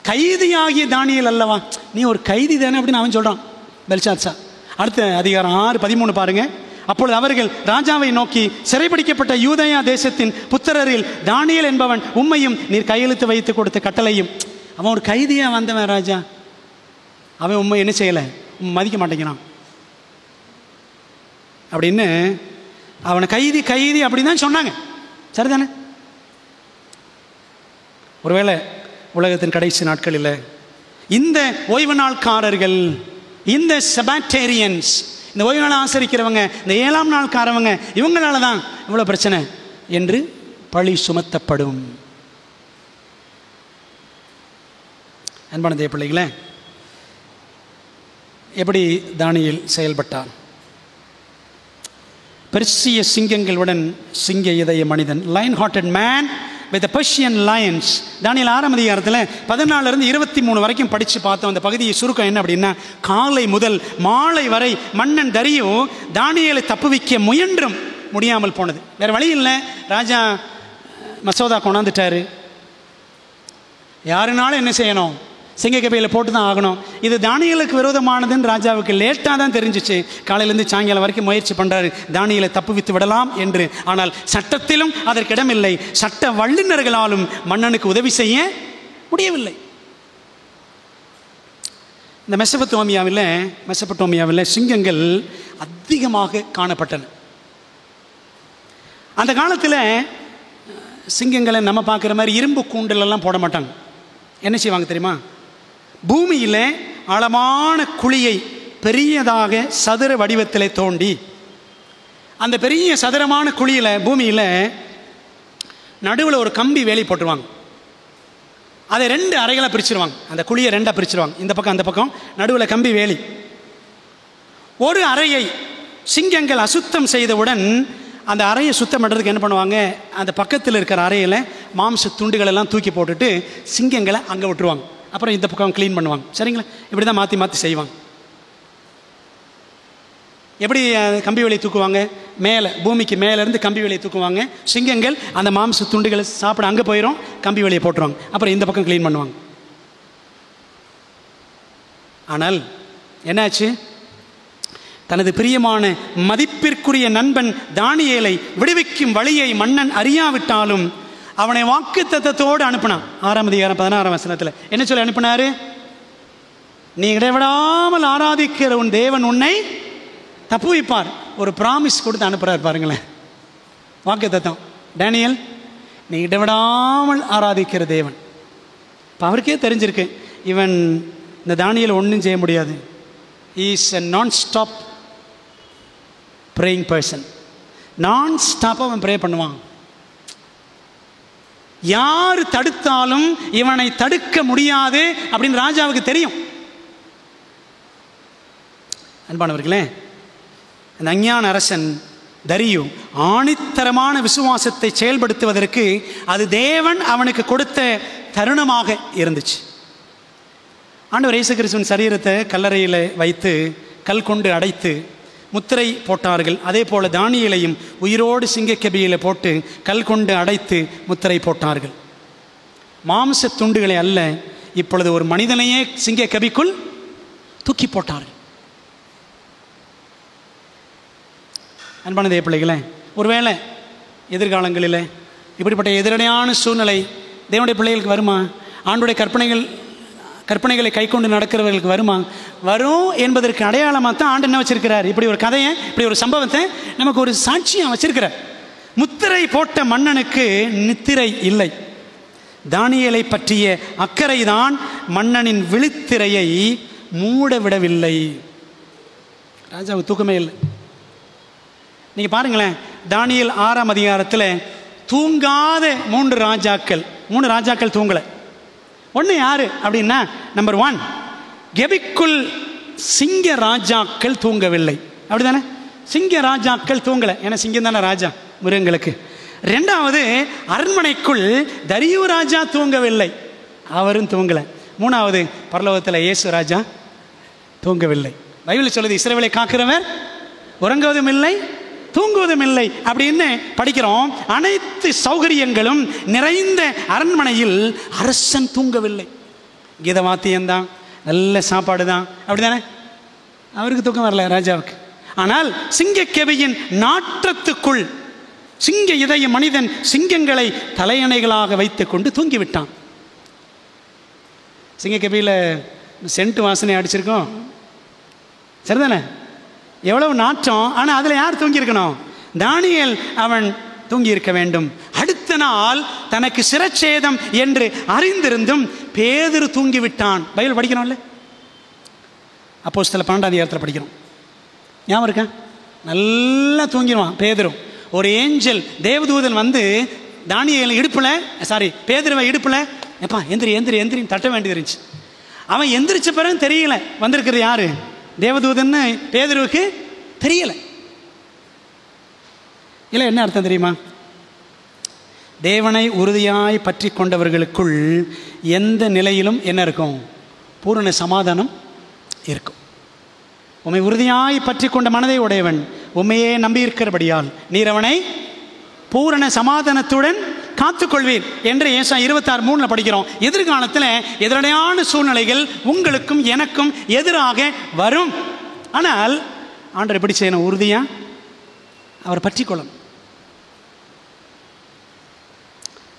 கைதியாகிய தானியேல் அல்லவா? நீ ஒரு கைதி தானே அப்படின்னு அவன் சொல்கிறான் பெல்ஷாத்சார். அடுத்த அதிகாரம் 6:13 பாருங்க. அப்பொழுது அவர்கள் ராஜாவை நோக்கி, சிறைபிடிக்கப்பட்ட யூதயா தேசத்தின் புத்திரரில் தானியேல் என்பவன் உம்மையும் நீர் கையெழுத்து வைத்து கொடுத்த கட்டளையும். அவன் ஒரு கைதியாக வந்தவன் ராஜா, அவன் உண்மை என்ன செய்யலை, மதிக்க மாட்டேங்கிறான் அப்படின்னு அவனை கைதி கைதி அப்படின்னு தான் சொன்னாங்க. சரிதானே? ஒருவேளை உலகத்தின் கடைசி நாட்களில் இந்த ஓய்வு நாள்காரர்கள், இந்த செபாட்டேரியன்ஸ், இந்த ஓய்வு நாள் ஆசரிக்கிறவங்க, இந்த 7ஆம் நாள்காரவங்க, இவங்களால தான் இவ்வளோ பிரச்சனை என்று பழி சுமத்தப்படும். அன்பான தேவ பிள்ளைகளே, எப்படி தானியேல் செயல்பட்டார்? பெர்சிய சிங்கங்களுடன் சிங்க இதய மனிதன், lion hearted man with Persian lions. தானியேல் 6ஆம் அதிகாரத்தில் 14 to 23 வரைக்கும் படித்து பார்த்தோம். அந்த பகுதியை சுருக்கம் என்ன அப்படின்னா, காலை முதல் மாலை வரை மன்னன் தரியு தானியேலை தப்புவிக்க முயன்றும் முடியாமல் போனது. வேறு வழி இல்லை, ராஜா மசோதா கொண்டாந்துட்டாரு. யாருனாலும் என்ன செய்யணும், சிங்கக்கபையில் போட்டு தான் ஆகணும். இது தானியேலுக்கு விரோதமானதுன்னு ராஜாவுக்கு லேட்டாக தான் தெரிஞ்சிச்சு. காலையிலேருந்து சாயங்காலம் வரைக்கும் முயற்சி பண்ணுறாரு தானியேலை தப்புவித்து விடலாம் என்று. ஆனால் சட்டத்திலும் அதற்கிடமில்லை, சட்ட வல்லுநர்களாலும் மன்னனுக்கு உதவி செய்ய முடியவில்லை. இந்த மெசபடோமியாவில் சிங்கங்கள் அதிகமாக காணப்பட்டன. அந்த காலத்தில் சிங்கங்களை நம்ம பார்க்குற மாதிரி இரும்பு கூண்டலெல்லாம் போட மாட்டாங்க. என்ன செய்வாங்க தெரியுமா? பூமியில் ஆழமான குழியை பெரியதாக சதுர வடிவத்தில் தோண்டி, அந்த பெரிய சதுரமான குழியில் பூமியில் நடுவில் ஒரு கம்பி வேலி போட்டுருவாங்க. அதை 2 அறைகளை பிரிச்சிருவாங்க. அந்த குழியை 2ஆக பிரிச்சிருவாங்க, இந்த பக்கம் அந்த பக்கம், நடுவில் கம்பி வேலி. ஒரு அறையை சிங்கங்கள் அசுத்தம் செய்தவுடன் அந்த அறையை சுத்தம் பண்ணுறதுக்கு என்ன பண்ணுவாங்க, அந்த பக்கத்தில் இருக்கிற அறையில் மாம்ச துண்டுகள் எல்லாம் தூக்கி போட்டுட்டு சிங்கங்களை அங்கே விட்டுருவாங்க. அப்புறம் இந்த பக்கம் க்ளீன் பண்ணுவாங்க. சரிங்களா? இப்படி தான் மாற்றி மாற்றி செய்வாங்க. எப்படி கம்பி வேலையை தூக்குவாங்க? மேலே, பூமிக்கு மேலேருந்து கம்பி வேலையை தூக்குவாங்க. சிங்கங்கள் அந்த மாம்ச துண்டுகளை சாப்பிட அங்கே போயிடும், கம்பி வேலையை போட்டுருவாங்க. அப்புறம் இந்த பக்கம் க்ளீன் பண்ணுவாங்க. ஆனால் என்னாச்சு? தனது பிரியமான மதிப்பிற்குரிய நண்பன் தானியேலை விடுவிக்கும் வழியை மன்னன் அறியாவிட்டாலும் அவனை வாக்குத்தத்தத்தோடு அனுப்பினான். 6ஆம் அதிகாரம் 16ஆம் வசனத்தில் என்ன சொல்லி அனுப்பினாரு? நீ இடைவிடாமல் ஆராதிக்கிற உன் தேவன் உன்னை தப்புவிப்பார். ஒரு ப்ராமிஸ் கொடுத்து அனுப்புறார் பாருங்களேன், வாக்குத்தத்தம். தானியேல், நீ இடைவிடாமல் ஆராதிக்கிற தேவன். இப்போ அவருக்கே தெரிஞ்சிருக்கு, இவன் இந்த தானியேல் ஒன்றும் செய்ய முடியாது. இஸ் எ நான் ஸ்டாப் ப்ரேயிங் பர்சன். நான் ஸ்டாப்பாக அவன் ப்ரே பண்ணுவான். யார் தடுத்தாலும் இவனை தடுக்க முடியாது அப்படின்னு ராஜாவுக்கு தெரியும். அன்பானவர்களே, அந்த அஞ்ஞான அரசன் தரியு ஆணித்தரமான விசுவாசத்தை செயல்படுத்துவதற்கு அது தேவன் அவனுக்கு கொடுத்த தருணமாக இருந்துச்சு. ஆண்டவர் இயேசு கிறிஸ்துவின் சரீரத்தை கல்லறையில் வைத்து கல் கொண்டு அடைத்து முத்திரை போட்டார்கள். அதே போல் தானியேலையும் உயிரோடு சிங்கக்கபியில் போட்டு கல் கொண்டு அடைத்து முத்திரை போட்டார்கள். மாம்ச துண்டுகளை அல்ல, இப்பொழுது ஒரு மனிதனையே சிங்கக்கபிக்குள் தூக்கி போட்டார்கள். அன்பான தேவ பிள்ளைகளே, ஒருவேளை எதிர்காலங்களில் இப்படிப்பட்ட எதிரடையான சூழ்நிலை தேவனுடைய பிள்ளைகளுக்கு வருமா? ஆண்டுடைய கற்பனைகளை கை கொண்டு நடக்கிறவர்களுக்கு வருமா? வரும் என்பதற்கு அடையாளமாக தான் ஆண்டு என்ன வச்சிருக்கிறார்? இப்படி ஒரு கதையை, இப்படி ஒரு சம்பவத்தை நமக்கு ஒரு சாட்சியாக வச்சிருக்கிறார். முத்திரை போட்ட மன்னனுக்கு நித்திரை இல்லை. தானியேலை பற்றிய அக்கறைதான் மன்னனின் விழித்திரையை மூட விடவில்லை. ராஜாவுக்கு தூக்கமே இல்லை. நீங்கள் பாருங்களேன், தானியேல் 6ஆம் அதிகாரத்தில் தூங்காத 3 ராஜாக்கள் தூங்கலை. ஒன்று யாரு அப்படின்னா, நம்பர் 1 கெபிக்குள் சிங்க ராஜாக்கள் தூங்கவில்லை. அப்படி தானே? சிங்க ராஜாக்கள் தூங்கலை, ஏன்னா சிங்கம் தானே ராஜா மிருகங்களுக்கு. 2வது அரண்மனைக்குள் தரியு ராஜா தூங்கவில்லை, அவரும் தூங்கலை. 3வது பரலோகத்தில் இயேசு ராஜா தூங்கவில்லை. பைபிள் சொல்லுது, இஸ்ரவேலை காக்கிறவர் உறங்குவதும் இல்லை தூங்குவதும் இல்லை அப்படின்னு படிக்கிறோம். அனைத்து சௌகரியங்களும் நிறைந்த அரண்மனையில் அரசன் தூங்கவில்லை. கீத வாத்தியம்தான், நல்ல சாப்பாடு தான், அப்படிதானே? அவருக்கு தூக்கம் வரல ராஜாவுக்கு. ஆனால் சிங்கக்கெபியின் நாற்றத்துக்குள் சிங்க இதய மனிதன் சிங்கங்களை தலையணைகளாக வைத்துக் கொண்டு தூங்கிவிட்டான். சிங்கக்கெபியில் சென்ட் வாசனை அடிச்சிருக்கோம், சரிதானே? எவ்வளவு நாற்றம். ஆனால் அதில் யார் தூங்கியிருக்கணும்? தானியேல் அவன் தூங்கியிருக்க வேண்டும். அடுத்த நாள் தனக்கு சிரச்சேதம் என்று அறிந்திருந்தும் பேதுரு தூங்கிவிட்டான். பைபிள் படிக்கிறோம்ல, அப்போஸ்தலர் 12ஆம் அதிகாரத்தில் படிக்கிறோம். ஞாபகம் இருக்கா? நல்லா தூங்கிடுவான் பேதுரு. ஒரு ஏஞ்சல் தேவதூதன் வந்து தானியேல் பேதுருவை இடுப்பில் எப்பா எந்திரி எந்திரி எந்திரின்னு தட்ட வேண்டியது இருந்துச்சு. அவன் எந்திரிச்ச பிறகு தெரியல வந்திருக்கிறது யாரு தேவதூதன்னு பேதுருவுக்கு தெரியல. இல்லை, என்ன அர்த்தம் தெரியுமா? தேவனை உறுதியாய் பற்றி கொண்டவர்களுக்குள் எந்த நிலையிலும் என்ன இருக்கும்? பூரண சமாதானம் இருக்கும். உம்மை உறுதியாய் பற்றி கொண்ட மனதை உடையவன் உண்மையே நம்பியிருக்கிறபடியால் நீர் அவனை பூரண சமாதானத்துடன் காத்துக்கொள்வீர் என்று ஏசாயா 26:3 படிக்கிறோம். எதிர்காலத்தில் எதிரடையான சூழ்நிலைகள் உங்களுக்கும் எனக்கும் எதிராக வரும். ஆனால் ஆண்டவர் எப்படி செய்யணும்? உறுதியா அவர் பற்றி கொள்ளணும்.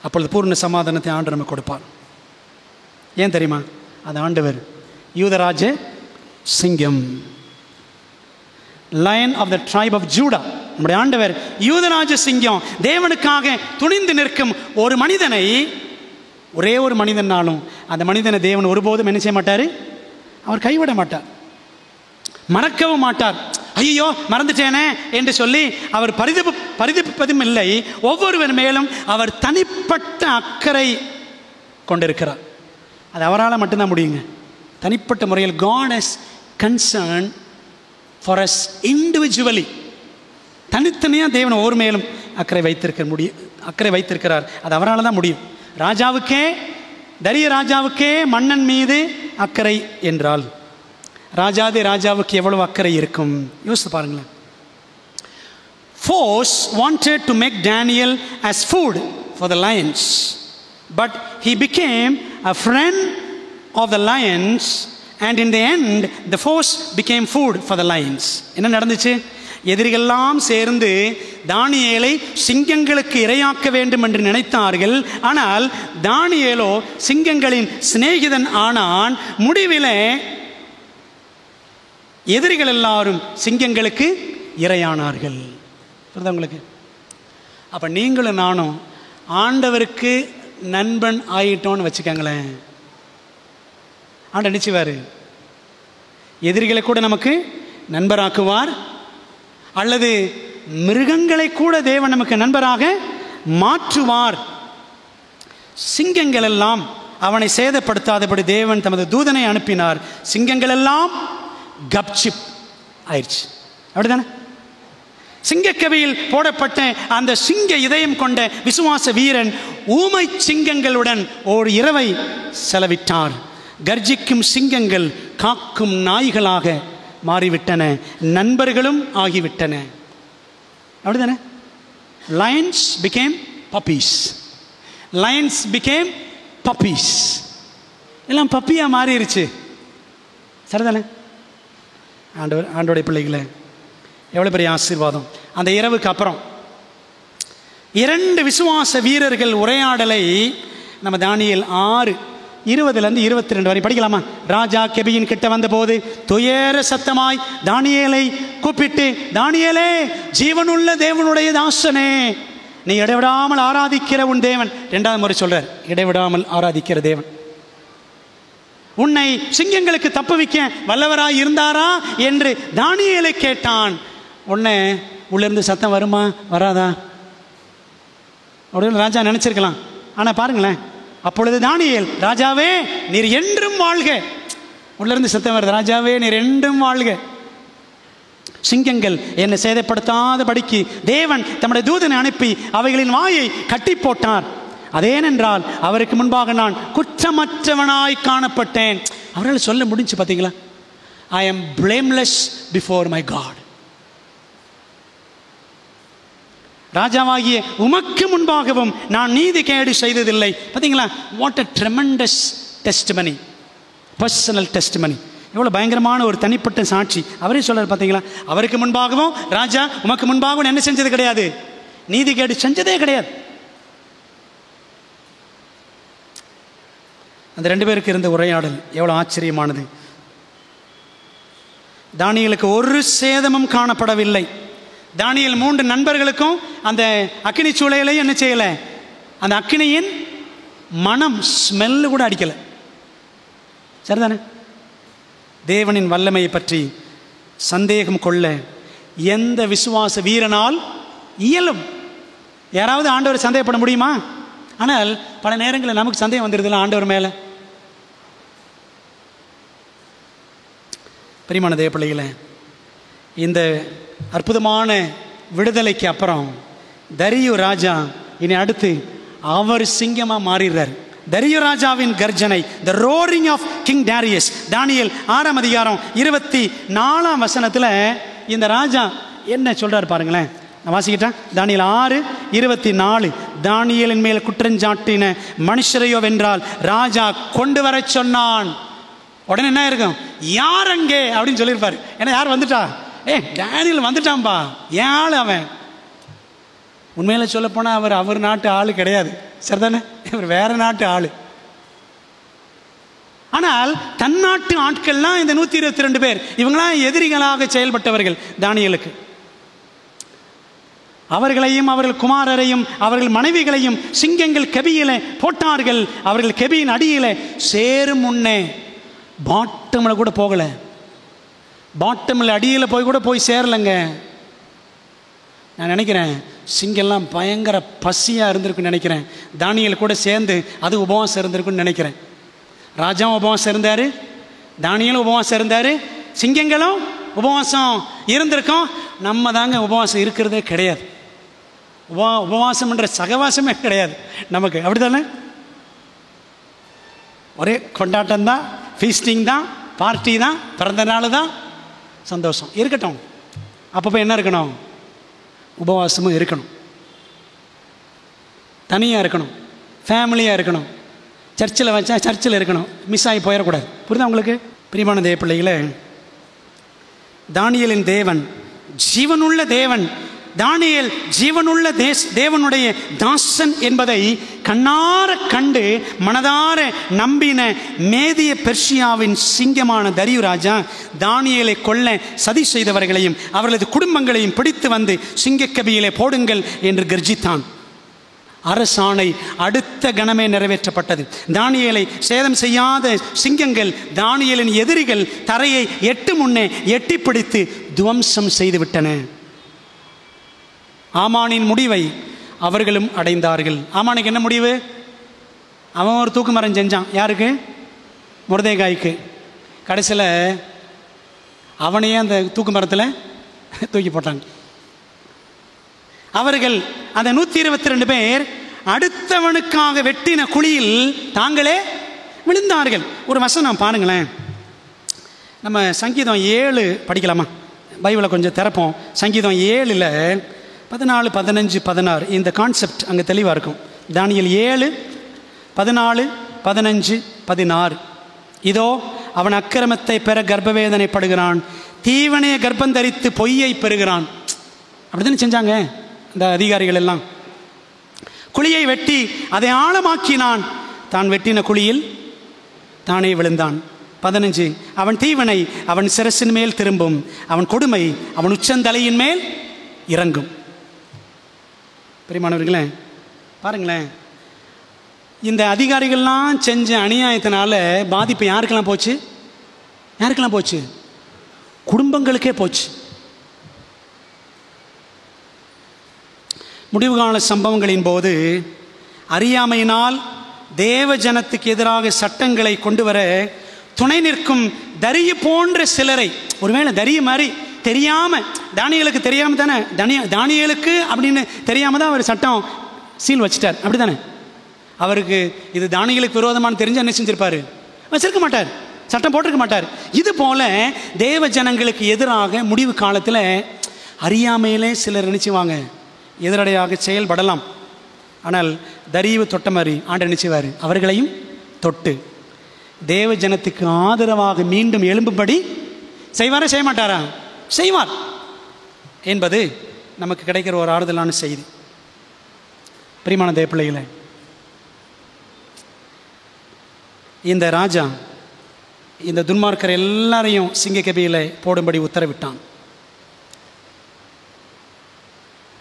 அப்பொழுது பூர்ண சமாதானத்தை ஆண்டவர் நமக்கு கொடுப்பார். ஏன் தெரியுமா? அது ஆண்டவர் யூதராஜ சிங்கம், lion of the tribe of Judah. நம்முடைய ஆண்டவர் யூதராஜ சிங்கம். தேவனுக்காக துணிந்து நிற்கும் ஒரு மனிதனை, ஒரே ஒரு மனிதனாலும் அந்த மனிதனை தேவன் ஒருபோதும் என்ன செய்ய மாட்டார்? அவர் கைவிட மாட்டார், மறக்கவும் மாட்டார். ஐயோ மறந்துட்டேனே என்று சொல்லி அவர் பரிதபிப்பதும் இல்லை. ஒவ்வொருவர் மேலும் அவர் தனிப்பட்ட அக்கறை கொண்டிருக்கிறார். அது அவரால் மட்டும்தான் முடியுங்க. தனிப்பட்ட முறையில் God has concern for us individually. தனித்தனியாக தேவன் ஒவ்வொரு மேலும் அக்கறை வைத்திருக்கிறார். அது அவரால் தான் முடியும். தரிய ராஜாவுக்கே மன்னன் மீது அக்கறை என்றால் ராஜாவுக்கு எவ்வளவு அக்கறை இருக்கும் யோசித்து பாருங்களேன். Force wanted to make Daniel as food for the lions, but he became a friend of the lions, and in the end the force became food for the lions. என்ன நடந்துச்சு? எதிரிகளெல்லாம் சேர்ந்து தானியேலை சிங்கங்களுக்கு இரையாக்க வேண்டும் என்று நினைத்தார்கள். ஆனால் தானியேலோ சிங்கங்களின் சிநேகிதன் ஆனான். முடிவிலே எதிரிகள் எல்லாரும் சிங்கங்களுக்கு இரையானார்கள். புரியுதா? அப்ப நீங்களும் நானும் ஆண்டவருக்கு நண்பன் ஆயிட்டோன்னு வச்சுக்கோங்களேன். ஆண்டவர் நினைச்சுவாரு, எதிரிகளை கூட நமக்கு நண்பராக்குவார், அல்லது மிருகங்களை கூட தேவன் நமக்கு நண்பராக மாற்றுவார். சிங்கங்கள் எல்லாம் அவனை சேதப்படுத்தாதபடி தேவன் தமது தூதனை அனுப்பினார். சிங்கங்கள் எல்லாம் கப்சிப் ஆயிடுச்சு. அப்படிதானே? சிங்கக்கவியில் போடப்பட்ட அந்த சிங்க இதயம் கொண்ட விசுவாச வீரன் ஊமை சிங்கங்களுடன் ஒரு இரவை செலவிட்டார். கர்ஜிக்கும் சிங்கங்கள் காக்கும் நாய்களாக மாறிவிட்டன, நண்பர்களும் ஆகிவிட்டன. அப்படிதானே? Lions became puppies. Lions became puppies. எல்லாம் பப்பியா மாறிடுச்சு. சரிதானே? ஆண்டோடைய பிள்ளைகளே, எவ்வளவு பெரிய ஆசீர்வாதம். அந்த இரவுக்கு அப்புறம் 2 விசுவாச வீரர்கள் உரையாடலை நம்ம தானியேல் 6:20-22 வரை படிக்கலாமா? ராஜா கெபியின் கிட்ட வந்தபோது துயர சத்தமாய் தானியேலை கூப்பிட்டு, தானியேலே, ஜீவனுள்ள தேவனுடைய தாசனே, நீ இடைவிடாமல் ஆராதிக்கிற உன் தேவன். 2வது முறை சொல்றார், இடைவிடாமல் ஆராதிக்கிற தேவன். உன்னை சிங்கங்களுக்கு தப்புவிக்க வல்லவராய் இருந்தாரா என்று தானியேலை கேட்டான். உன்னை உள்ளிருந்து சத்தம் வருமா வராதா? உடனே ராஜா நினைச்சிருக்கலாம். ஆனால் பாருங்களேன், அப்பொழுது தானியேல், ராஜாவே நீர் என்றும் வாழ்க. உள்ளிருந்து சத்தம் வருது, ராஜாவே நீர் என்றும் வாழ்க. சிங்கங்கள் என்னை சேதப்படுத்தாதபடிக்கு தேவன் தம்முடைய தூதனை அனுப்பி அவைகளின் வாயை கட்டி போட்டார். அதேனென்றால் அவருக்கு முன்பாக நான் குற்றமற்றவனாய் காணப்பட்டேன். அவரால் சொல்ல முடிஞ்சு பார்த்தீங்களா? ஐ am blameless before my God. ராஜாவாகிய உமக்கு முன்பாகவும் நான் நீதி கேடு செய்ததில்லை. பார்த்தீங்களா? What a tremendous testimony, personal testimony. எவ்வளோ பயங்கரமான ஒரு தனிப்பட்ட சாட்சி. அவரே சொல்றார் பார்த்தீங்களா? அவருக்கு முன்பாகவும் ராஜா உமக்கு முன்பாகவும் என்ன செஞ்சது கிடையாது, நீதி கேடு செஞ்சதே கிடையாது. அந்த 2 பேருக்கு இருந்த உரையாடல் எவ்வளோ ஆச்சரியமானது. தானியேலுக்கு ஒரு சேதமும் காணப்படவில்லை. தானியேல் 3 நண்பர்களுக்கும் அந்த அக்கினி சூளையிலே என்ன செய்யலை, அந்த அக்கினியின் மனம் ஸ்மெல்லு கூட அடிக்கலை. சரிதானே? தேவனின் வல்லமையை பற்றி சந்தேகம் கொள்ள எந்த விசுவாச வீரனால் இயலும்? யாராவது ஆண்டவரை சந்தேகப்பட முடியுமா? ஆனால் பல நேரங்களில் நமக்கு சந்தேகம் வந்துடுதுல ஆண்டவர் மேலே. பிரியமான தேவ பிள்ளைகளே, இந்த அற்புதமான விடுதலைக்கு அப்புறம் தரியு ராஜா இனி அடுத்து அவர் சிங்கமாக மாறிடுறார். தரியு ராஜாவின் கர்ஜனை, த ரோரிங் ஆஃப் கிங் டாரியஸ். தானியேல் 6ஆம் அதிகாரம் 24ஆம் வசனத்தில் இந்த ராஜா என்ன சொல்றாரு பாருங்களேன். நான் வாசிக்கிட்டேன். தானியேல் 6:24. தானியேலின் மேல் குற்றஞ்சாட்டின மனுஷரையோ வென்றால் ராஜா கொண்டு வர சொன்னான். உடனே என்ன இருக்கும், யார் அங்கே அப்படின்னு சொல்லியிருப்பாரு. ஏன்னா யார் வந்துட்டா, தானியேல் வந்துட்டான்பா, ஏன் ஆள் அவன். உண்மையில சொல்ல போனால் அவர் நாட்டு ஆளு கிடையாது. சரிதானே? இவர் வேற நாட்டு ஆளு. ஆனால் தன் நாட்டு ஆட்கள்லாம் இந்த 122 பேர், இவங்களாம் எதிரிகளாக செயல்பட்டவர்கள் தானியேலுக்கு. அவர்களையும் அவர்கள் குமாரரையும் அவர்கள் மனைவிகளையும் சிங்கங்கள் கெபியில போட்டார்கள். அவர்கள் கெபியின் அடியில சேரும் முன்னே பாட்டமில் கூட போகலை. பாட்டமில் அடியில் போய் சேரலைங்க. நான் நினைக்கிறேன் சிங்கெல்லாம் பயங்கர பசியாக இருந்திருக்குன்னு நினைக்கிறேன். தானியேல் கூட சேர்ந்து அது உபவாசம் இருந்திருக்குன்னு நினைக்கிறேன். ராஜாவும் உபவாசம் இருந்தார், தானியேலும் உபவாசம் இருந்தார், சிங்கங்களும் உபவாசம் இருந்திருக்கோம். நம்ம தாங்க உபவாசம் இருக்கிறதே கிடையாது. உபவாசம்ன்ற சகவாசமே கிடையாது நமக்கு. அப்படி தானே? ஒரே கொண்டாட்டம் தான், ஃபீஸ்டிங் தான், பார்ட்டி தான், பிறந்த நாள் தான், சந்தோஷம் இருக்கட்டும். அப்பப்போ என்ன இருக்கணும், உபவாசமும் இருக்கணும், தனியாக இருக்கணும், ஃபேமிலியாக இருக்கணும், சர்ச்சில் வச்சா சர்ச்சில் இருக்கணும், மிஸ் ஆகி போயிடக்கூடாது. புரியுதா உங்களுக்கு? பிரியமான தேவ பிள்ளைகளே, தானியேலின் தேவன் ஜீவனுள்ள தேவன். தானியேல் ஜீவனுள்ள தேவனுடைய தாசன் என்பதை கண்ணார கண்டு மனதார நம்பின மேதிய பெர்ஷியாவின் சிங்கமான தரியு ராஜா தானியேலை கொல்ல சதி செய்தவர்களையும் அவர்களது குடும்பங்களையும் பிடித்து வந்து சிங்கக்கபியிலே போடுங்கள் என்று கர்ஜித்தான். அரசாணை அடுத்த கணமே நிறைவேற்றப்பட்டது. தானியேலை சேதம் செய்யாத சிங்கங்கள் தானியேலின் எதிரிகள் தரையை எட்டு முன்னே எட்டி பிடித்து துவம்சம் செய்துவிட்டன. ஆமானின் முடிவை அவர்களும் அடைந்தார்கள். ஆமானுக்கு என்ன முடிவு? அவன் ஒரு தூக்கு மரம் செஞ்சான். யாருக்கு? மொர்தெகாய்க்கு. கடைசியில் அவனையே அந்த தூக்கு மரத்தில் தூக்கி போட்டாங்க. அவர்கள் அந்த 122 பேர் அடுத்தவனுக்காக வெட்டின குழியில் தாங்களே விழுந்தார்கள். ஒரு வசனம் பாருங்களேன். நம்ம சங்கீதம் 7 படிக்கலாமா? பைபிளை கொஞ்சம் திறப்போம். சங்கீதம் 7 14, 15, 16 இந்த கான்செப்ட் அங்கே தெளிவாக இருக்கும். தானியேல் 7, 14, 15, 16. இதோ அவன் அக்கிரமத்தை பெற கர்ப்பவேதனைப்படுகிறான், தீவனையை கர்ப்பம் தரித்து பொய்யை பெறுகிறான். அப்படித்தானே செஞ்சாங்க இந்த அதிகாரிகள் எல்லாம். குழியை வெட்டி அதை ஆழமாக்கினான், தான் வெட்டின குழியில் தானே விழுந்தான். 15 அவன் தீவனை அவன் சிரசின் மேல் திரும்பும், அவன் கொடுமை அவன் உச்சந்தலையின் மேல் இறங்கும். பிரியமானவர்களே, பாருங்களேன், இந்த அதிகாரிகள்லாம் செஞ்ச அநியாயத்தினால பாதிப்பு யாருக்கெல்லாம் போச்சு? யாருக்கெல்லாம் போச்சு? குடும்பங்களுக்கே போச்சு. முடிவு கால சம்பவங்களின் போது அறியாமையினால் தேவ ஜனத்துக்கு எதிராக சட்டங்களை கொண்டு வர துணை நிற்கும் தரிய போன்ற சிலரை, ஒருவேளை தரிய மாதிரி தெரியாமல், தானியேலுக்கு தெரியாமல் தானே, தானியேலுக்கு அப்படின்னு தெரியாமல் தான் அவர் சட்டம் சீல் வச்சிட்டார், அப்படி தானே? அவருக்கு இது தானியேலுக்கு விரோதமான தெரிஞ்சு என்ன செஞ்சிருப்பாரு? வச்சிருக்க மாட்டார், சட்டம் போட்டிருக்க மாட்டார். இது போல தேவ ஜனங்களுக்கு எதிராக முடிவு காலத்தில் அறியாமையிலே சிலர் நினைச்சுவாங்க எதிரடையாக செயல்படலாம். ஆனால் தரியு தொட்ட மாதிரி ஆண்டவர் நினைச்சுவார், அவர்களையும் தொட்டு தேவ ஜனத்துக்கு ஆதரவாக மீண்டும் எழும்பும்படி செய்வாரா செய்ய மாட்டாரா? செய்வார் என்பது நமக்கு கிடைக்கிற ஒரு ஆறுதலான செய்தி. பிரியமான தேவ பிள்ளைகளே, இந்த ராஜா இந்த துன்மார்க்கர் எல்லாரையும் சிங்கக்கபியில போடும்படி உத்தரவிட்டான்.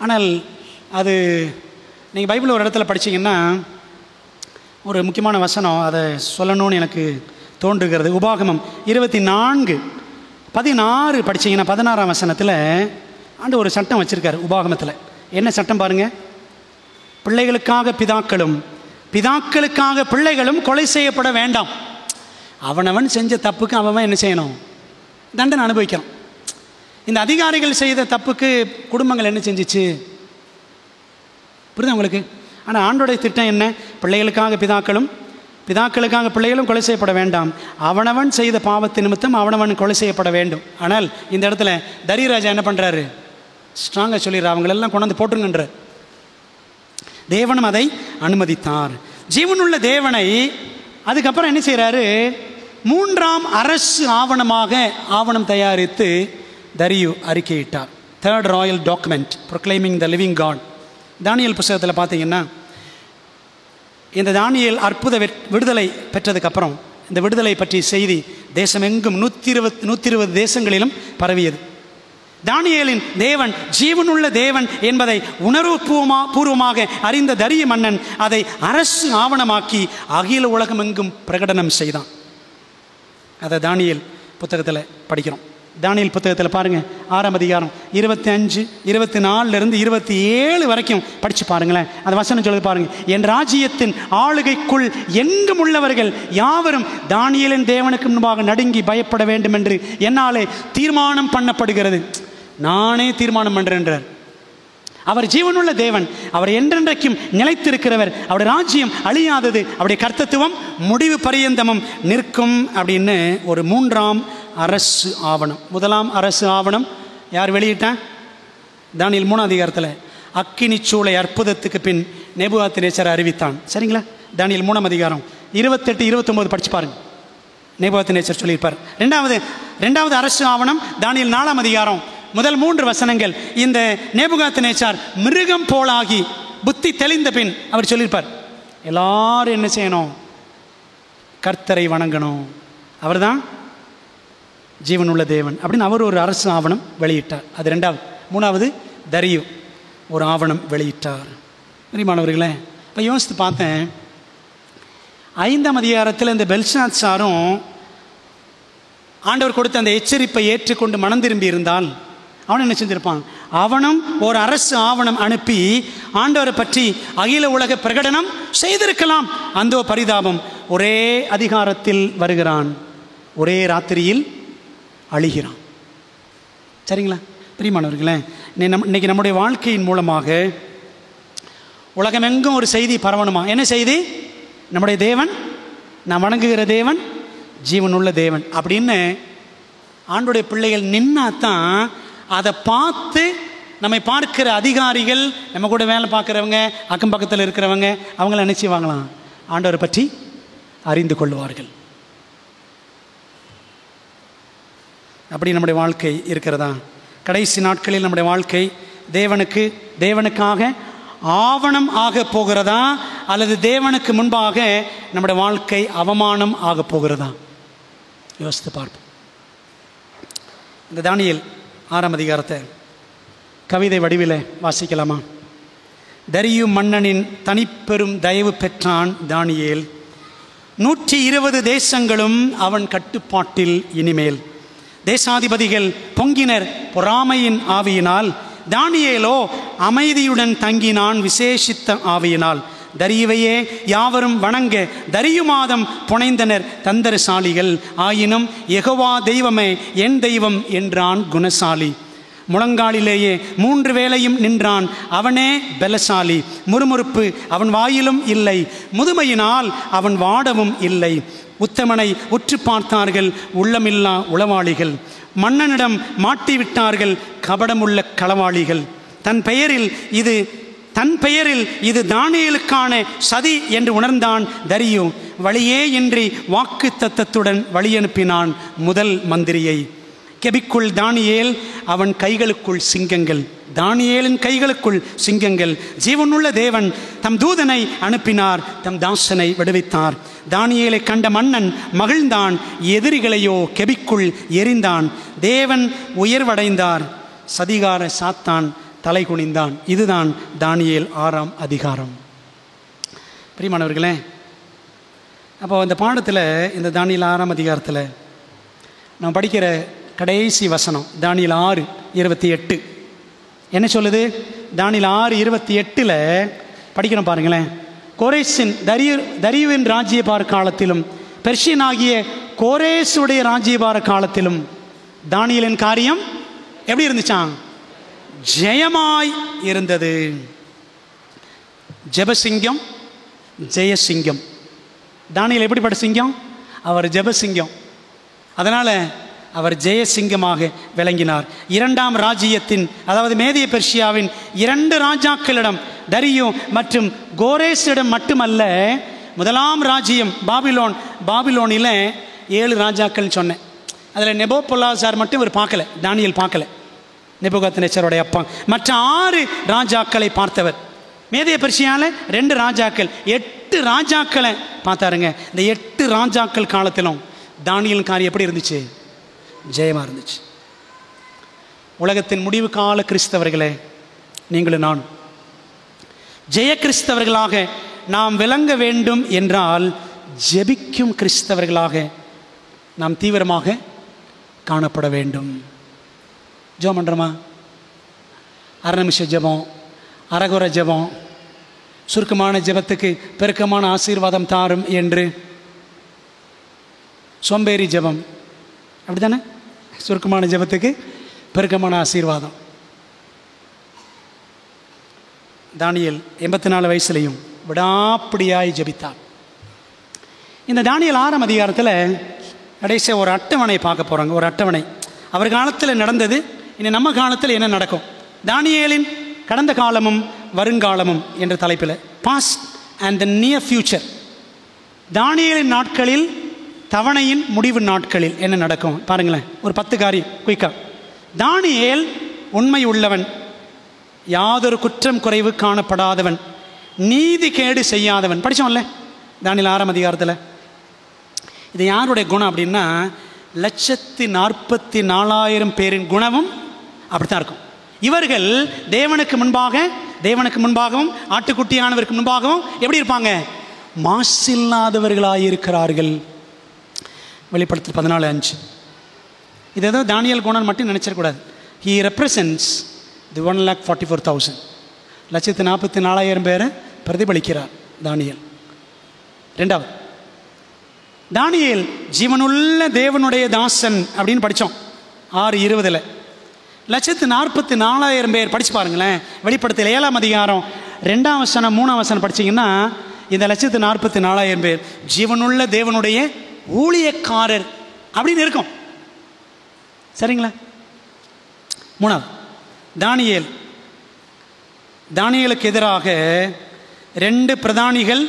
ஆனால் அது நீங்கள் பைபிள் ஒரு இடத்துல படித்தீங்கன்னா ஒரு முக்கியமான வசனம், அதை சொல்லணும்னு எனக்கு தோன்றுகிறது. உபாகமம் 24:16 படித்தீங்கன்னா 16ஆம் வசனத்தில் ஆண்டு ஒரு சட்டம் வச்சுருக்காரு. உபாகமத்தில் என்ன சட்டம் பாருங்கள்? பிள்ளைகளுக்காக பிதாக்களும் பிதாக்களுக்காக பிள்ளைகளும் கொலை செய்யப்பட வேண்டாம். அவனவன் செஞ்ச தப்புக்கு அவன் என்ன செய்யணும்? தண்டனை அனுபவிக்கிறான். இந்த அதிகாரிகள் செய்த தப்புக்கு குடும்பங்கள் என்ன செஞ்சிச்சு? புரியுது உங்களுக்கு? ஆனால் ஆண்டோடைய திட்டம் என்ன? பிள்ளைகளுக்காக பிதாக்களும் பிதாக்களுக்காக பிள்ளைகளும் கொலை செய்யப்பட வேண்டாம். அவனவன் செய்த பாவத்து நிமித்தம் அவனவன் கொலை செய்யப்பட வேண்டும். ஆனால் இந்த இடத்துல தரியராஜா என்ன பண்ணுறாரு? ஸ்ட்ராங்காக சொல்லிடுற, அவங்களெல்லாம் கொண்டாந்து போட்டுருங்கன்ற. தேவனும் அதை அனுமதித்தார். ஜீவனுள்ள தேவனை அதுக்கப்புறம் என்ன செய்கிறாரு? 3ஆம் அரசு ஆவணம் தயாரித்து தரியு அறிக்கையிட்டார். 3rd royal document proclaiming the living God. தானியேல் புத்தகத்தில் பார்த்தீங்கன்னா இந்த தானியேல் அற்புத விடுதலை பெற்றதுக்கப்புறம் இந்த விடுதலை பற்றிய செய்தி தேசமெங்கும் 120 தேசங்களிலும் பரவியது. தானியேலின் தேவன் ஜீவனுள்ள தேவன் என்பதை உணர்வுபூர்வமாக அறிந்த தரிய மன்னன் அதை அரசு ஆவணமாக்கி அகில உலகமெங்கும் பிரகடனம் செய்தான். அதை தானியேல் புத்தகத்தில் படிக்கிறோம். தானியேல் புத்தகத்தில் பாருங்கள், 6ஆம் அதிகாரம் 25, 24 27 வரைக்கும் படித்து பாருங்களேன். அந்த வசனம் சொல்லுது பாருங்கள். என் ராஜ்யத்தின் ஆளுகைக்குள் எங்கும் உள்ளவர்கள் யாவரும் தானியேலின் தேவனுக்கு முன்பாக நடுங்கி பயப்பட வேண்டும் என்று என்னாலே தீர்மானம் பண்ணப்படுகிறது. நானே தீர்மானம் பண்ணுறேன்றார். அவர் ஜீவனுள்ள தேவன், அவர் என்றென்றைக்கும் நிலைத்திருக்கிறவர், அவருடைய ராஜ்யம் அழியாதது, அவருடைய கர்த்தத்துவம் முடிவு பரியந்தமும் நிற்கும் அப்படின்னு ஒரு 3ஆம் அரசு ஆவணம். 1ஆம் அரசு ஆவணம் யார் வெளியிட்டான்? தானியேல் 3ஆம் அதிகாரத்தில் அக்கினி சூளை அற்புதத்துக்கு பின் நேபுகாத்நேச்சார் அறிவித்தான். சரிங்களா? தானியேல் 3ஆம் அதிகாரம் 28, 29 படிச்சு பாருங்க. நேபுகாத்நேச்சார் சொல்லியிருப்பார். ரெண்டாவது அரசு ஆவணம் தானியேல் 4ஆம் அதிகாரம் முதல் 3 வசனங்கள். இந்த நேபுகாத்நேச்சார் மிருகம் போலாகி புத்தி தெளிந்த பின் அவர் சொல்லியிருப்பார், எல்லாரும் என்ன செய்யணும்? கர்த்தரை வணங்கணும், அவர்தான் ஜீவனுள்ள தேவன் அப்படின்னு அவர் ஒரு அரசு ஆவணம் வெளியிட்டார். அது 2வது. 3வது தரியு ஒரு ஆவணம் வெளியிட்டார். பிரியமானவர்களே, இப்போ யோசித்து பார்த்தேன், 5ஆம் அதிகாரத்தில் இந்த பெல்ஷாத்சாரும் ஆண்டவர் கொடுத்த அந்த எச்சரிப்பை ஏற்றுக்கொண்டு மனம் திரும்பி இருந்தால் அவன் என்ன செஞ்சிருப்பான்? அவனும் ஒரு அரசு ஆவணம் அனுப்பி ஆண்டவரை பற்றி அகில உலக பிரகடனம் செய்திருக்கலாம். அந்தோ பரிதாபம், ஒரே அதிகாரத்தில் வருகிறான், ஒரே ராத்திரியில் அழிகிறான். சரிங்களா? பிரியமானவர்களே, இன்னைக்கு நம்முடைய வாழ்க்கையின் மூலமாக உலகமெங்கும் ஒரு செய்தி பரவணுமா? என்ன செய்தி? நம்முடைய தேவன், நான் வணங்குகிற தேவன் ஜீவனுள்ள தேவன் அப்படின்னு ஆண்டோடைய பிள்ளைகள் நின்னாதான் அதை பார்த்து நம்மை பார்க்கிற அதிகாரிகள், நம்ம கூட வேலை பார்க்குறவங்க, அக்கம் பக்கத்தில் இருக்கிறவங்க, அவங்கள நினைச்சுவாங்களாம் ஆண்டவரை பற்றி அறிந்து கொள்வார்கள். அப்படி நம்முடைய வாழ்க்கை இருக்கிறதா? கடைசி நாட்களில் நம்முடைய வாழ்க்கை தேவனுக்காக ஆவணம் ஆக போகிறதா, அல்லது தேவனுக்கு முன்பாக நம்முடைய வாழ்க்கை அவமானம் ஆக போகிறதா? யோசித்து பார்ப்போம். இந்த தானியேல் 6ஆம் அதிகாரத்தை கவிதை வடிவில் வாசிக்கலாமா? தரியு மன்னனின் தனிப்பெரும் தயவு பெற்றான் தானியேல். 120 தேசங்களும் அவன் கட்டுப்பாட்டில் இனிமேல். தேசாதிபதிகள் பொங்கினர் பொறாமையின் ஆவியினால், தானியேலோ அமைதியுடன் தங்கினான் விசேஷித்த ஆவியினால். தரியுவையே யாவரும் வணங்க தரியு மாதம் புனைந்தனர் தந்தரசாலிகள். ஆயினும் யெகோவா தெய்வமே என் தெய்வம் என்றான் குணசாலி. முழங்காலிலேயே 3 வேளையும் நின்றான் அவனே பலசாலி. முறுமுறுப்பு அவன் வாயிலும் இல்லை, முதுமையினால் அவன் வாடவும் இல்லை. உத்தமனை உற்று பார்த்தார்கள் உள்ளமில்லா உளவாளிகள், மன்னனிடம் மாட்டிவிட்டார்கள் கபடமுள்ள களவாளிகள். தன் பெயரில் இது தானியேலுக்கான சதி என்று உணர்ந்தான் தரியு. வழியே இன்றி வாக்கு தத்தத்துடன் வழியனுப்பினான் முதல் மந்திரியை. கெபிக்குள் தானியேல், அவன் கைகளுக்குள் சிங்கங்கள். தானியேலின் கைகளுக்குள் சிங்கங்கள். ஜீவனுள்ள தேவன் தம் தூதனை அனுப்பினார், தம் தாசனை விடுவித்தார். தானியேலை கண்ட மன்னன் மகிழ்ந்தான், எதிரிகளையோ கெபிக்குள் எறிந்தான். தேவன் உயர்வடைந்தார், சதிகார சாத்தான் தலை குனிந்தான். இதுதான் தானியேல் 6ஆம் அதிகாரம். பிரியமானவர்களே, அப்போ இந்த பாடத்தில், இந்த தானியேல் 6ஆம் அதிகாரத்தில் நான் படிக்கிற கடைசி வசனம் தானியேல் 6:28 என்ன சொல்லுது? தானியேல் 6:28 படிக்கிறோம் பாருங்களேன். கோரேசின் தரியுவின் ராஜ்யபார காலத்திலும் பெர்ஷியனாகிய கோரேசுடைய ராஜ்யபார காலத்திலும் தானியேலின் காரியம் எப்படி இருந்துச்சான்? ஜெயமாய் இருந்தது. ஜெபசிங்கம், ஜெயசிங்கம். தானியேல் எப்படிப்பட்ட சிங்கம்? அவர் ஜெபசிங்கம். அதனால் அவர் ஜெயசிங்கமாக விளங்கினார். 2ஆம் ராஜ்யத்தின், அதாவது மேதிய பெர்ஷியாவின் 2 ராஜாக்களிடம், தரியு மற்றும் கோரேசிடம் மட்டுமல்ல, 1ஆம் ராஜ்யம் பாபிலோனில் 7 ராஜாக்கள் சொன்னேன். அதில் நெபோபொல்லாசார் மட்டும் இவர் பார்க்கல, தானியேல் பார்க்கல. நேபுகாத்நேச்சருடைய அப்பா. மற்ற 6 ராஜாக்களை பார்த்தவர். மேதிய பெர்ஷியாவில் 2 ராஜாக்கள், 8 ராஜாக்களை பார்த்தாருங்க. இந்த 8 ராஜாக்கள் காலத்திலும் தானியேல் காரியம் எப்படி இருந்துச்சு? ஜெயமாக இருந்துச்சு. உலகத்தின் முடிவு கால கிறிஸ்தவர்களே, நீங்களும் நானும் ஜெய கிறிஸ்தவர்களாக நாம் விளங்க வேண்டும் என்றால், ஜெபிக்கும் கிறிஸ்தவர்களாக நாம் தீவிரமாக காணப்பட வேண்டும். ஜெபம் பண்ணுறோமா? 1/2 நிமிஷ ஜெபம், அரகுர ஜெபம், சுருக்கமான ஜெபத்துக்கு பெருக்கமான ஆசீர்வாதம் தாரும் என்று சோம்பேறி ஜெபம், அப்படி தானே? சுருக்கமான ஜெபத்துக்கு பெருக்கமான ஆசீர்வாதம். தானியேல் 84 வயசுலையும் விடாப்பிடியாய் ஜெபித்தார். இந்த தானியேல் 6ஆம் அதிகாரத்தில் கடைசியாக ஒரு அட்டவணை பார்க்க போகிறாங்க. ஒரு அட்டவணை, அவர் காலத்தில் நடந்தது, இனி நம்ம காலத்தில் என்ன நடக்கும். தானியேலின் கடந்த காலமும் வருங்காலமும் என்ற தலைப்பில், past and the near future. தானியேலின் நாட்களில், தவணையின் முடிவு நாட்களில் என்ன நடக்கும் பாருங்களேன். ஒரு 10 காரியம் குயிக்காக. தானியேல் உண்மை உள்ளவன், யாதொரு குற்றம் குறைவு காணப்படாதவன், நீதி கேடு செய்யாதவன். படித்தோம்ல தானியேல் 6ஆம் அதிகாரத்தில். இது யாருடைய குணம் அப்படின்னா, 144,000 பேரின் குணமும் அப்படித்தான் இருக்கும். இவர்கள் தேவனுக்கு முன்பாகவும் ஆட்டுக்குட்டியானவருக்கு முன்பாகவும் எப்படி இருப்பாங்க? மாசில்லாதவர்களாயிருக்கிறார்கள். வெளிப்படுத்தல் 14:5. இது ஏதோ தானியேல் குணம் மட்டும் நினைச்சிடக்கூடாது. ஹி ரெப்ரசன்ட்ஸ் தி 1,44,000, 144,000 பேரை பிரதிபலிக்கிறார் தானியேல். 2வது, தானியேல் ஜீவனுள்ள தேவனுடைய தாசன் அப்படின்னு படித்தோம் 6:20. 144,000 பேர் படித்து பாருங்களேன். வெளிப்படுத்தல் 7ஆம் அதிகாரம் 2ஆம் வசனம் 3ஆம் வசனம் படிச்சிங்கன்னா, இந்த 144,000 பேர் ஜீவனுள்ள தேவனுடைய ஊழியக்காரர் அப்படின்னு இருக்கும். சரிங்களா? 3வது, தானியேலுக்கு எதிராக 2 பிரதானிகள்,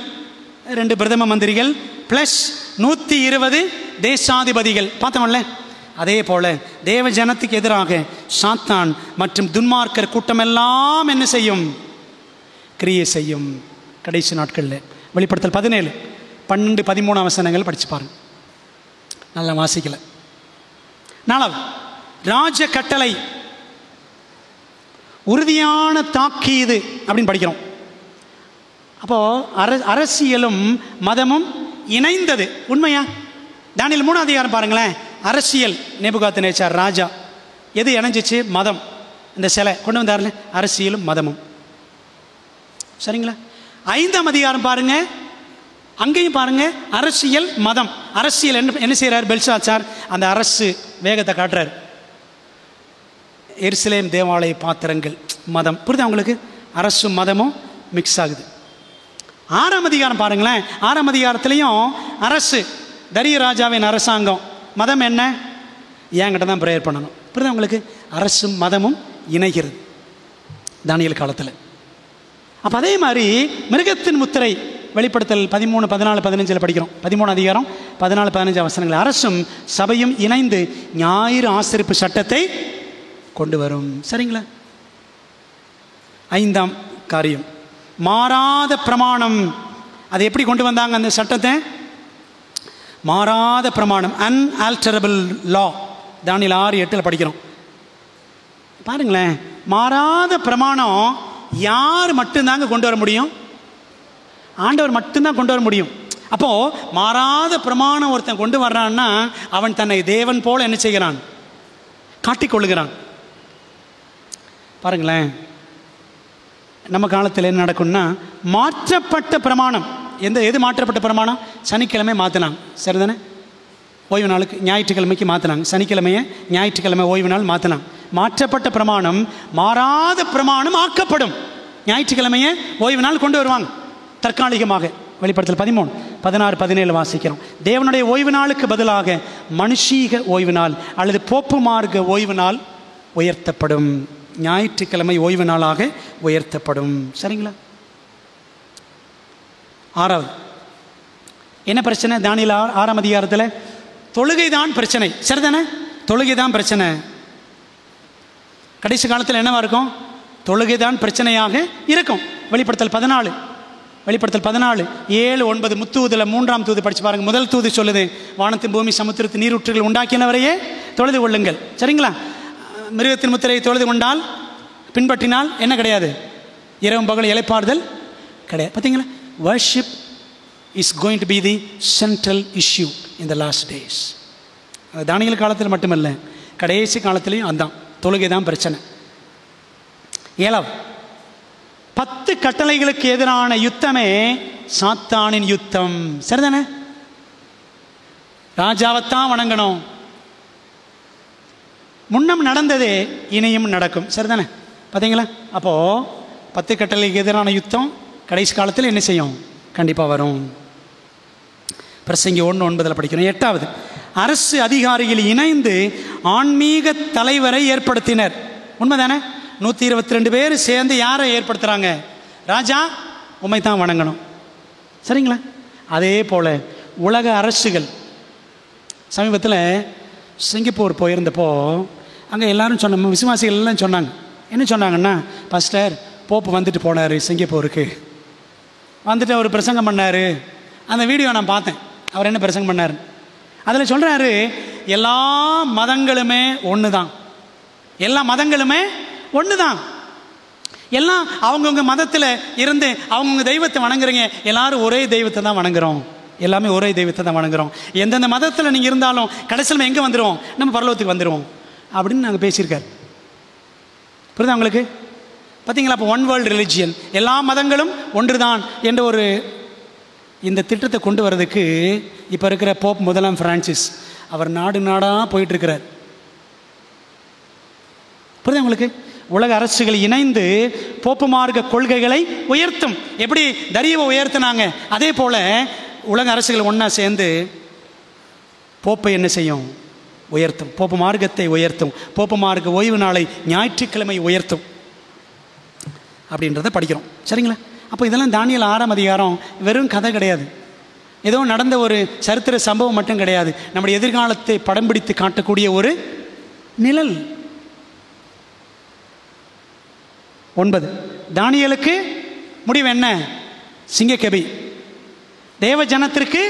2 பிரதம மந்திரிகள் பிளஸ் 120 தேசாதிபதிகள் பார்த்தோம்ல. அதே போல தேவ ஜனத்துக்கு எதிராக சாத்தான் மற்றும் துன்மார்க்கர் கூட்டமெல்லாம் என்ன செய்யும்? கிரியை செய்யும். கடைசி நாட்களில் வெளிப்படுத்தல் 17, 12, 13 வசனங்கள் படிச்சு பாருங்க. நல்லா வாசிக்கல. 4வது, ராஜ கட்டளை, உறுதியான தாக்கீது அப்படின்னு படிக்கிறோம். அப்போது அரசியலும் மதமும் இணைந்தது. உண்மையா? தானியேல் 3ஆம் அதிகாரம் பாருங்களேன். அரசியல், நேபுகாத்நேச்சார் ராஜா, எது இணைஞ்சிச்சு? மதம். இந்த சிலை கொண்டு வந்தார்ல, அரசியலும் மதமும். சரிங்களா? 5ஆம் அதிகாரம் பாருங்க, அங்கேயும் பாருங்க, அரசியல் மதம். அரசியல் என்ன செய்கிறார்? பெல்ஷாத்சார் அந்த அரசு வேகத்தை காட்டுறார். எருசலேம் தேவாலய பாத்திரங்கள், மதம். புரியுதா உங்களுக்கு? அரசும் மதமும் மிக்ஸ் ஆகுது. 6ஆம் அதிகாரம் பாருங்களேன். 6ஆம் அதிகாரத்திலையும் அரசு, தரிய ராஜாவின் அரசாங்கம். மதம் என்ன? என்கிட்ட தான் ப்ரேயர் பண்ணணும். புரியுதா உங்களுக்கு? அரசும் மதமும் இணைகிறது தானியேல் காலத்தில். அப்போ அதே மாதிரி மிருகத்தின் முத்திரை, வெளிப்படுத்தல் 13, 14, 15 படிக்கிறோம். 13ஆம் அதிகாரம் 14, 15 வசனங்கள். அரசும் சபையும் இணைந்து ஞாயிறு ஆசரிப்பு சட்டத்தை கொண்டு வரும். சரிங்களா? 5ஆம் காரியம், மாறாத பிரமாணம். அதை எப்படி கொண்டு வந்தாங்க அந்த சட்டத்தை? மாறாத பிரமாணம், அன்ஆல்டரபிள் லா. தானியேல் 6:8 படிக்கிறோம். பாருங்களேன், மாறாத பிரமாணம் யார் மட்டும்தாங்க கொண்டு வர முடியும்? ஆண்டவர் மட்டும்தான் கொண்டு வர முடியும். அப்போ மாறாத பிரமாணம் ஒருத்தன் கொண்டு வர்றான்னா அவன் தன்னை தேவன் போல என்ன செய்கிறான்? காட்டிக்கொள்ளுகிறான். பாருங்களேன், நம்ம காலத்தில் என்ன நடக்கும்னா, மாற்றப்பட்ட பிரமாணம். எது மாற்றப்பட்ட பிரமாணம்? சனிக்கிழமை மாற்றினாங்க. சரிதானே? ஓய்வு நாளுக்கு ஞாயிற்றுக்கிழமைக்கு மாற்றினாங்க. சனிக்கிழமையை ஞாயிற்றுக்கிழமை ஓய்வு நாள் மாற்றினாங்க. மாற்றப்பட்ட பிரமாணம் மாறாத பிரமாணம் ஆக்கப்படும். ஞாயிற்றுக்கிழமையை ஓய்வு நாள் கொண்டு வருவாங்க தற்காலிகமாக. வெளிப்படுத்தல் 13, 16, 17 வாசிக்கிறோம். தேவனுடைய ஓய்வு நாளுக்கு பதிலாக மனுஷீக ஓய்வு நாள் அல்லது போப்பு மார்க்க ஓய்வு நாள் உயர்த்தப்படும். ஞாயிற்றுக்கிழமை ஓய்வு நாளாக உயர்த்தப்படும். சரிங்களா? 6வது என்ன பிரச்சனை? தானியேல் 6ஆம் அதிகாரத்தில் தொழுகை தான் பிரச்சனை. சரிதானே? தொழுகை தான் பிரச்சனை. கடைசி காலத்தில் என்னவா இருக்கும்? தொழுகை தான் பிரச்சனையாக இருக்கும். வெளிப்படுத்தல் 14, 7, 9 முத்தூதில் 3ஆம் தூது படிச்சு பாருங்க. முதல் தூது சொல்லுது, வானத்தின் பூமி சமுத்திரத்து நீரூற்றுகள் உண்டாக்கினவரையே தொழுது கொள்ளுங்கள். சரிங்களா? மிருகத்தின் முத்திரையை தொழுது கொண்டால், பின்பற்றினால் என்ன கிடையாது? இரவும் பகல் இளைப்பாறுதல் கிடையாது. பார்த்தீங்களா? worship is going to be the central issue in the last days. தானியேல் காலத்தில் மட்டுமல்ல, கடைசி காலத்திலையும் அதான், தொழுகை தான் பிரச்சனை. 7வது, 10 கட்டளைகளுக்கு எதிரான யுத்தமே சாத்தானின் யுத்தம். சரிதானே? ராஜாவைத்தான் வணங்கணும். முன்னம் நடந்ததே இனியும் நடக்கும். சரிதானே? பார்த்தீங்களா? அப்போது 10 கட்டளைக்கு எதிரான யுத்தம் கடைசி காலத்தில் என்ன செய்யும்? கண்டிப்பாக வரும். பிரசங்கி 1:9 படிக்கணும். 8வது, அரசு அதிகாரிகள் இணைந்து ஆன்மீக தலைவரை ஏற்படுத்தினர். உண்மைதானே? 122 பேர் சேர்ந்து யாரை ஏற்படுத்துகிறாங்க? ராஜா உம்மை தான் வணங்கணும். சரிங்களா? அதே போல் உலக அரசுகள். சமீபத்தில் சிங்கப்பூர் போயிருந்தப்போ அங்கே எல்லாரும் சொன்ன விசுவாசிகள் எல்லாம் சொன்னாங்க. என்ன சொன்னாங்கன்னா, பாஸ்டர் போப்பு வந்துட்டு போனார் சிங்கப்பூருக்கு, வந்துட்டு அவர் பிரசங்கம் பண்ணார். அந்த வீடியோ நான் பார்த்தேன். அவர் என்ன பிரசங்கம் பண்ணார்? அதில் சொல்கிறாரு, எல்லா மதங்களுமே ஒன்று தான், எல்லா மதங்களுமே ஒன்று தான், எல்லாம் அவங்கவுங்க மதத்தில் இருந்து அவங்கவுங்க தெய்வத்தை வணங்குறீங்க, எல்லாரும் ஒரே தெய்வத்தை தான் வணங்குறோம், எல்லாமே ஒரே தெய்வத்தை தான் வணங்குறோம். எந்தெந்த மதத்தில் நீங்கள் இருந்தாலும் கடைசியில் எங்கே வந்துடுவோம்? நம்ம பரலோகத்துக்கு வந்துடுவோம் அப்படின்னு நாங்கள் பேசியிருக்கார். புரியுதா உங்களுக்கு? பார்த்தீங்களா? அப்போ ஒன் வேர்ல்டு ரிலிஜியன், எல்லா மதங்களும் ஒன்று தான் என்ற ஒரு இந்த திட்டத்தை கொண்டு வர்றதுக்கு இப்போ இருக்கிற போப் முதலாம் பிரான்சிஸ் அவர் நாடு நாடாக போயிட்டுருக்கிறார். புரியுதா உங்களுக்கு? உலக அரசுகள் இணைந்து போப்பு மார்க்க கொள்கைகளை உயர்த்தும். எப்படி தரியவை உயர்த்தினாங்க, அதே போல் உலக அரசுகள் ஒன்றா சேர்ந்து போப்பை என்ன செய்யும்? உயர்த்தும். போப்பு மார்க்கத்தை உயர்த்தும். போப்பு மார்க்க ஓய்வு நாளை ஞாயிற்றுக்கிழமை உயர்த்தும் அப்படின்றத படிக்கிறோம். சரிங்களா? அப்போ இதெல்லாம் தானியேல் 6ஆம் அதிகாரம் வெறும் கதை கிடையாது, ஏதோ நடந்த ஒரு சரித்திர சம்பவம் மட்டும் கிடையாது, நம்முடைய எதிர்காலத்தை படம் பிடித்து காட்டக்கூடிய ஒரு நிழல். 9, தானியேலுக்கு முடிவு என்ன? சிங்கக்கெபி. தேவ ஜனத்திற்கு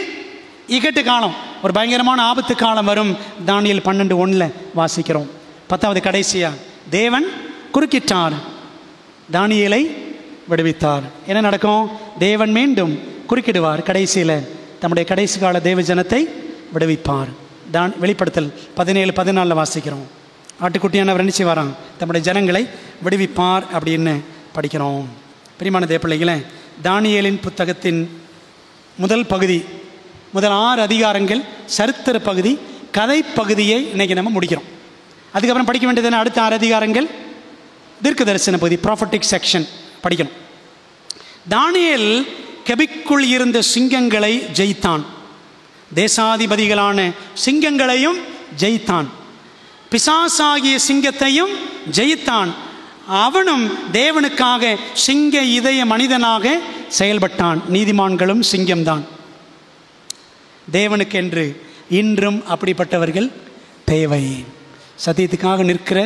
இக்கட்டு காலம், ஒரு பயங்கரமான ஆபத்து காலம் வரும். தானியேல் 12:1 வாசிக்கிறோம். 10வது கடைசியா, தேவன் குறுக்கிட்டார், தானியேலை விடுவித்தார். என்ன நடக்கும்? தேவன் மீண்டும் குறுக்கிடுவார். கடைசியில் தம்முடைய கடைசி கால தேவ ஜனத்தை விடுவிப்பார். வெளிப்படுத்தல் 17:14 வாசிக்கிறோம். ஆட்டுக்குட்டியானவர் என்ன செய்வாராம்? தம்முடைய ஜனங்களை விடுவிப்பார் அப்படின்னு படிக்கிறோம். பிரியமான தேவ பிள்ளைகளே, தானியேலின் புத்தகத்தின் முதல் பகுதி, முதல் 6 அதிகாரங்கள் சரித்திர பகுதி, கதை பகுதியை இன்னைக்கு நம்ம முடிக்கிறோம். அதுக்கப்புறம் படிக்க வேண்டியது அடுத்த 6 அதிகாரங்கள் தீர்க்க தரிசன பகுதி, ப்ராஃபட்டிக் செக்ஷன் படிக்கணும். தானியேல் கெபிக்குள் இருந்த சிங்கங்களை ஜெயித்தான். தேசாதிபதிகளான சிங்கங்களையும் ஜெயித்தான். பிசாசாகிய சிங்கத்தையும் ஜெயித்தான். அவனும் தேவனுக்காக சிங்க இதய மனிதனாக செயல்பட்டான். நீதிமான்களும் சிங்கம்தான். தேவனுக்கென்று இன்றும் அப்படிப்பட்டவர்கள் தேவை. சத்தியத்துக்காக நிற்கிற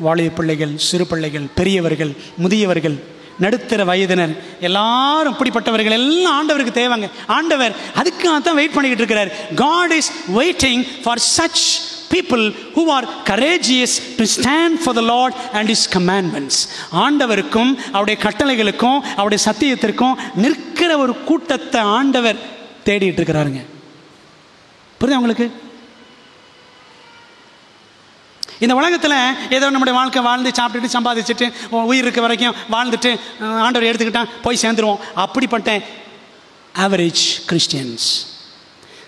வாலிப பிள்ளைகள், சிறு பிள்ளைகள், பெரியவர்கள், முதியவர்கள், நடுத்தர வயதினர் எல்லாரும் இப்படிப்பட்டவர்கள் எல்லாம் ஆண்டவருக்கு தேவைங்க. ஆண்டவர் அதுக்காக தான் வெயிட் பண்ணிக்கிட்டு இருக்கிறார். God is waiting for such people who are courageous to stand for the Lord and His commandments. ஆண்டவருக்கும் அவருடைய கட்டளைகளுக்கும் அவருடைய சத்தியத்திற்கும் நிற்கிற ஒரு கூட்டத்தை ஆண்டவர் தேடிட்டு இருக்கிறாருங்க. புரியுது உங்களுக்கு? இந்த உலகத்தில் ஏதோ நம்முடைய வாழ்க்கை வாழ்ந்து சாப்பிட்டுட்டு சம்பாதிச்சுட்டு உயிர் இருக்க வரைக்கும் வாழ்ந்துட்டு ஆண்டவர் எடுத்துக்கிட்டான் போய் சேர்ந்துருவோம். அப்படிப்பட்ட ஆவரேஜ் கிறிஸ்டியன்ஸ்,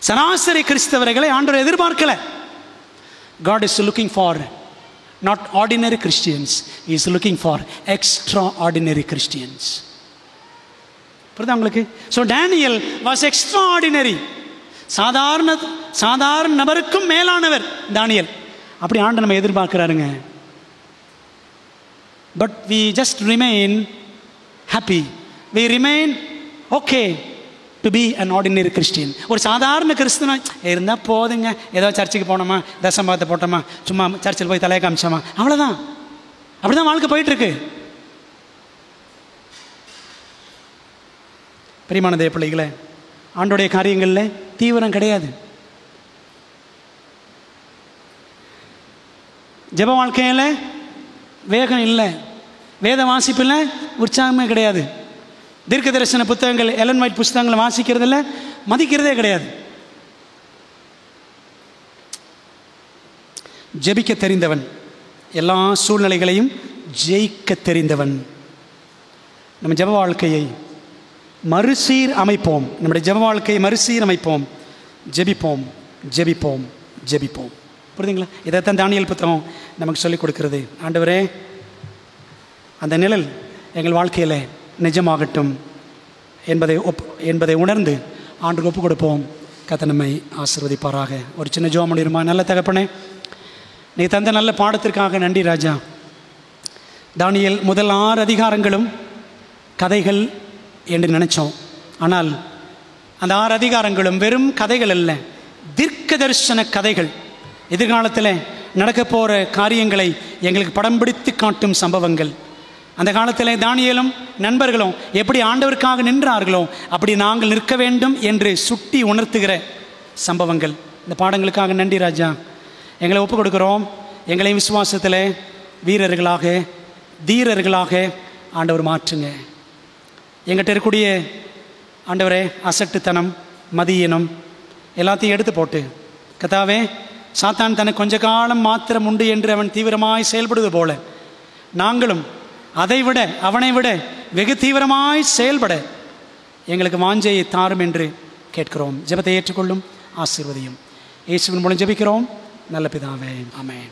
சராசரி கிறிஸ்தவர்களை ஆண்டவர் எதிர்பார்க்கல. God is looking for not ordinary Christians, He is looking for extraordinary Christians. புரியுதா உங்களுக்கு? So Daniel was extraordinary. சாதாரண நபருக்கும் மேலானவர் தானியேல். அப்படி ஆண்டவர் நம்ம எதிர்பார்க்கிறாருங்க. But we just remain happy, we remain okay to be an ordinary Christian. ஒரு சாதாரண கிறிஸ்தவனா இருந்தால் போதுங்க, ஏதோ சர்ச்சுக்கு போனோமா, தசம்பாவத்தை போட்டோமா, சும்மா சர்ச்சில் போய் தலையை காமிச்சோமா, அவ்வளோதான். அப்படிதான் வாழ்க்கை போயிட்டு இருக்கு. பிரியமான தேவ பிள்ளைகளே, ஆண்டோடைய காரியங்களில் தீவிரம் கிடையாது. ஜெப வாழ்க்கையில் வேகம் இல்லை, வேத வாசிப்பில் உற்சாகமே கிடையாது, தீர்க்க தரிசன புத்தகங்கள், எலன் வைட் புத்தகங்களை வாசிக்கிறதில்ல, மதிக்கிறதே கிடையாது. ஜெபிக்க தெரிந்தவன், எல்லா சூழ்நிலைகளையும் ஜெயிக்க தெரிந்தவன். நம்ம ஜெப வாழ்க்கையை மறுசீர் அமைப்போம். நம்முடைய ஜெப வாழ்க்கையை மறுசீர் அமைப்போம். ஜெபிப்போம், ஜெபிப்போம், ஜெபிப்போம். புரியுதுங்களா? இதைத்தான் தானியேல் புத்தகம் நமக்கு சொல்லிக் கொடுக்கிறது. ஆண்டவரே, அந்த நிழல் எங்கள் வாழ்க்கையில் நிஜமாகட்டும் என்பதை உணர்ந்து ஆண்டுக்கு ஒப்பு கொடுப்போம். கர்த்தர் நம்மை ஆசீர்வதிப்பாராக. ஒரு சின்ன ஜெபம் பண்ணிடுமா? நல்ல தகப்பனே, நீ தந்த நல்ல பாடத்திற்காக நன்றி ராஜா. தானியேல் முதல் 6 அதிகாரங்களும் கதைகள் என்று நினைச்சோம். ஆனால் அந்த 6 அதிகாரங்களும் வெறும் கதைகள் அல்ல, தீர்க்க தரிசன கதைகள். எதிர்காலத்தில் நடக்க போகிற காரியங்களை எங்களுக்கு படம் பிடித்து காட்டும் சம்பவங்கள். அந்த காலத்தில் தானியேலும் நண்பர்களும் எப்படி ஆண்டவருக்காக நின்றார்களோ அப்படி நாங்கள் நிற்க வேண்டும் என்று சுட்டி உணர்த்துகிற சம்பவங்கள். இந்த பாடங்களுக்காக நன்றி ராஜா. எங்களை ஒப்புக் கொடுக்குறோம். எங்களை விசுவாசத்தில் வீரர்களாக, தீரர்களாக ஆண்டவர் மாற்றுங்க. எங்கிட்ட இருக்கக்கூடிய ஆண்டவரே அசட்டுத்தனம், மதியினம் எல்லாத்தையும் எடுத்து போட்டு, கர்த்தாவே, சாத்தான் தனக்கு கொஞ்ச காலம் மாத்திரம் உண்டு என்று அவன் தீவிரமாய் செயல்படுவது போல நாங்களும் அதைவிட அவனை விட வெகு தீவிரமாய் செயல்பட எங்களுக்கு வாஞ்சையை தாரும் என்று கேட்கிறோம். ஜெபத்தை ஏற்றுக்கொள்ளும், ஆசீர்வதியும். இயேசுவின் மூலம் ஜெபிக்கிறோம் நல்ல பிதாவே, ஆமென்.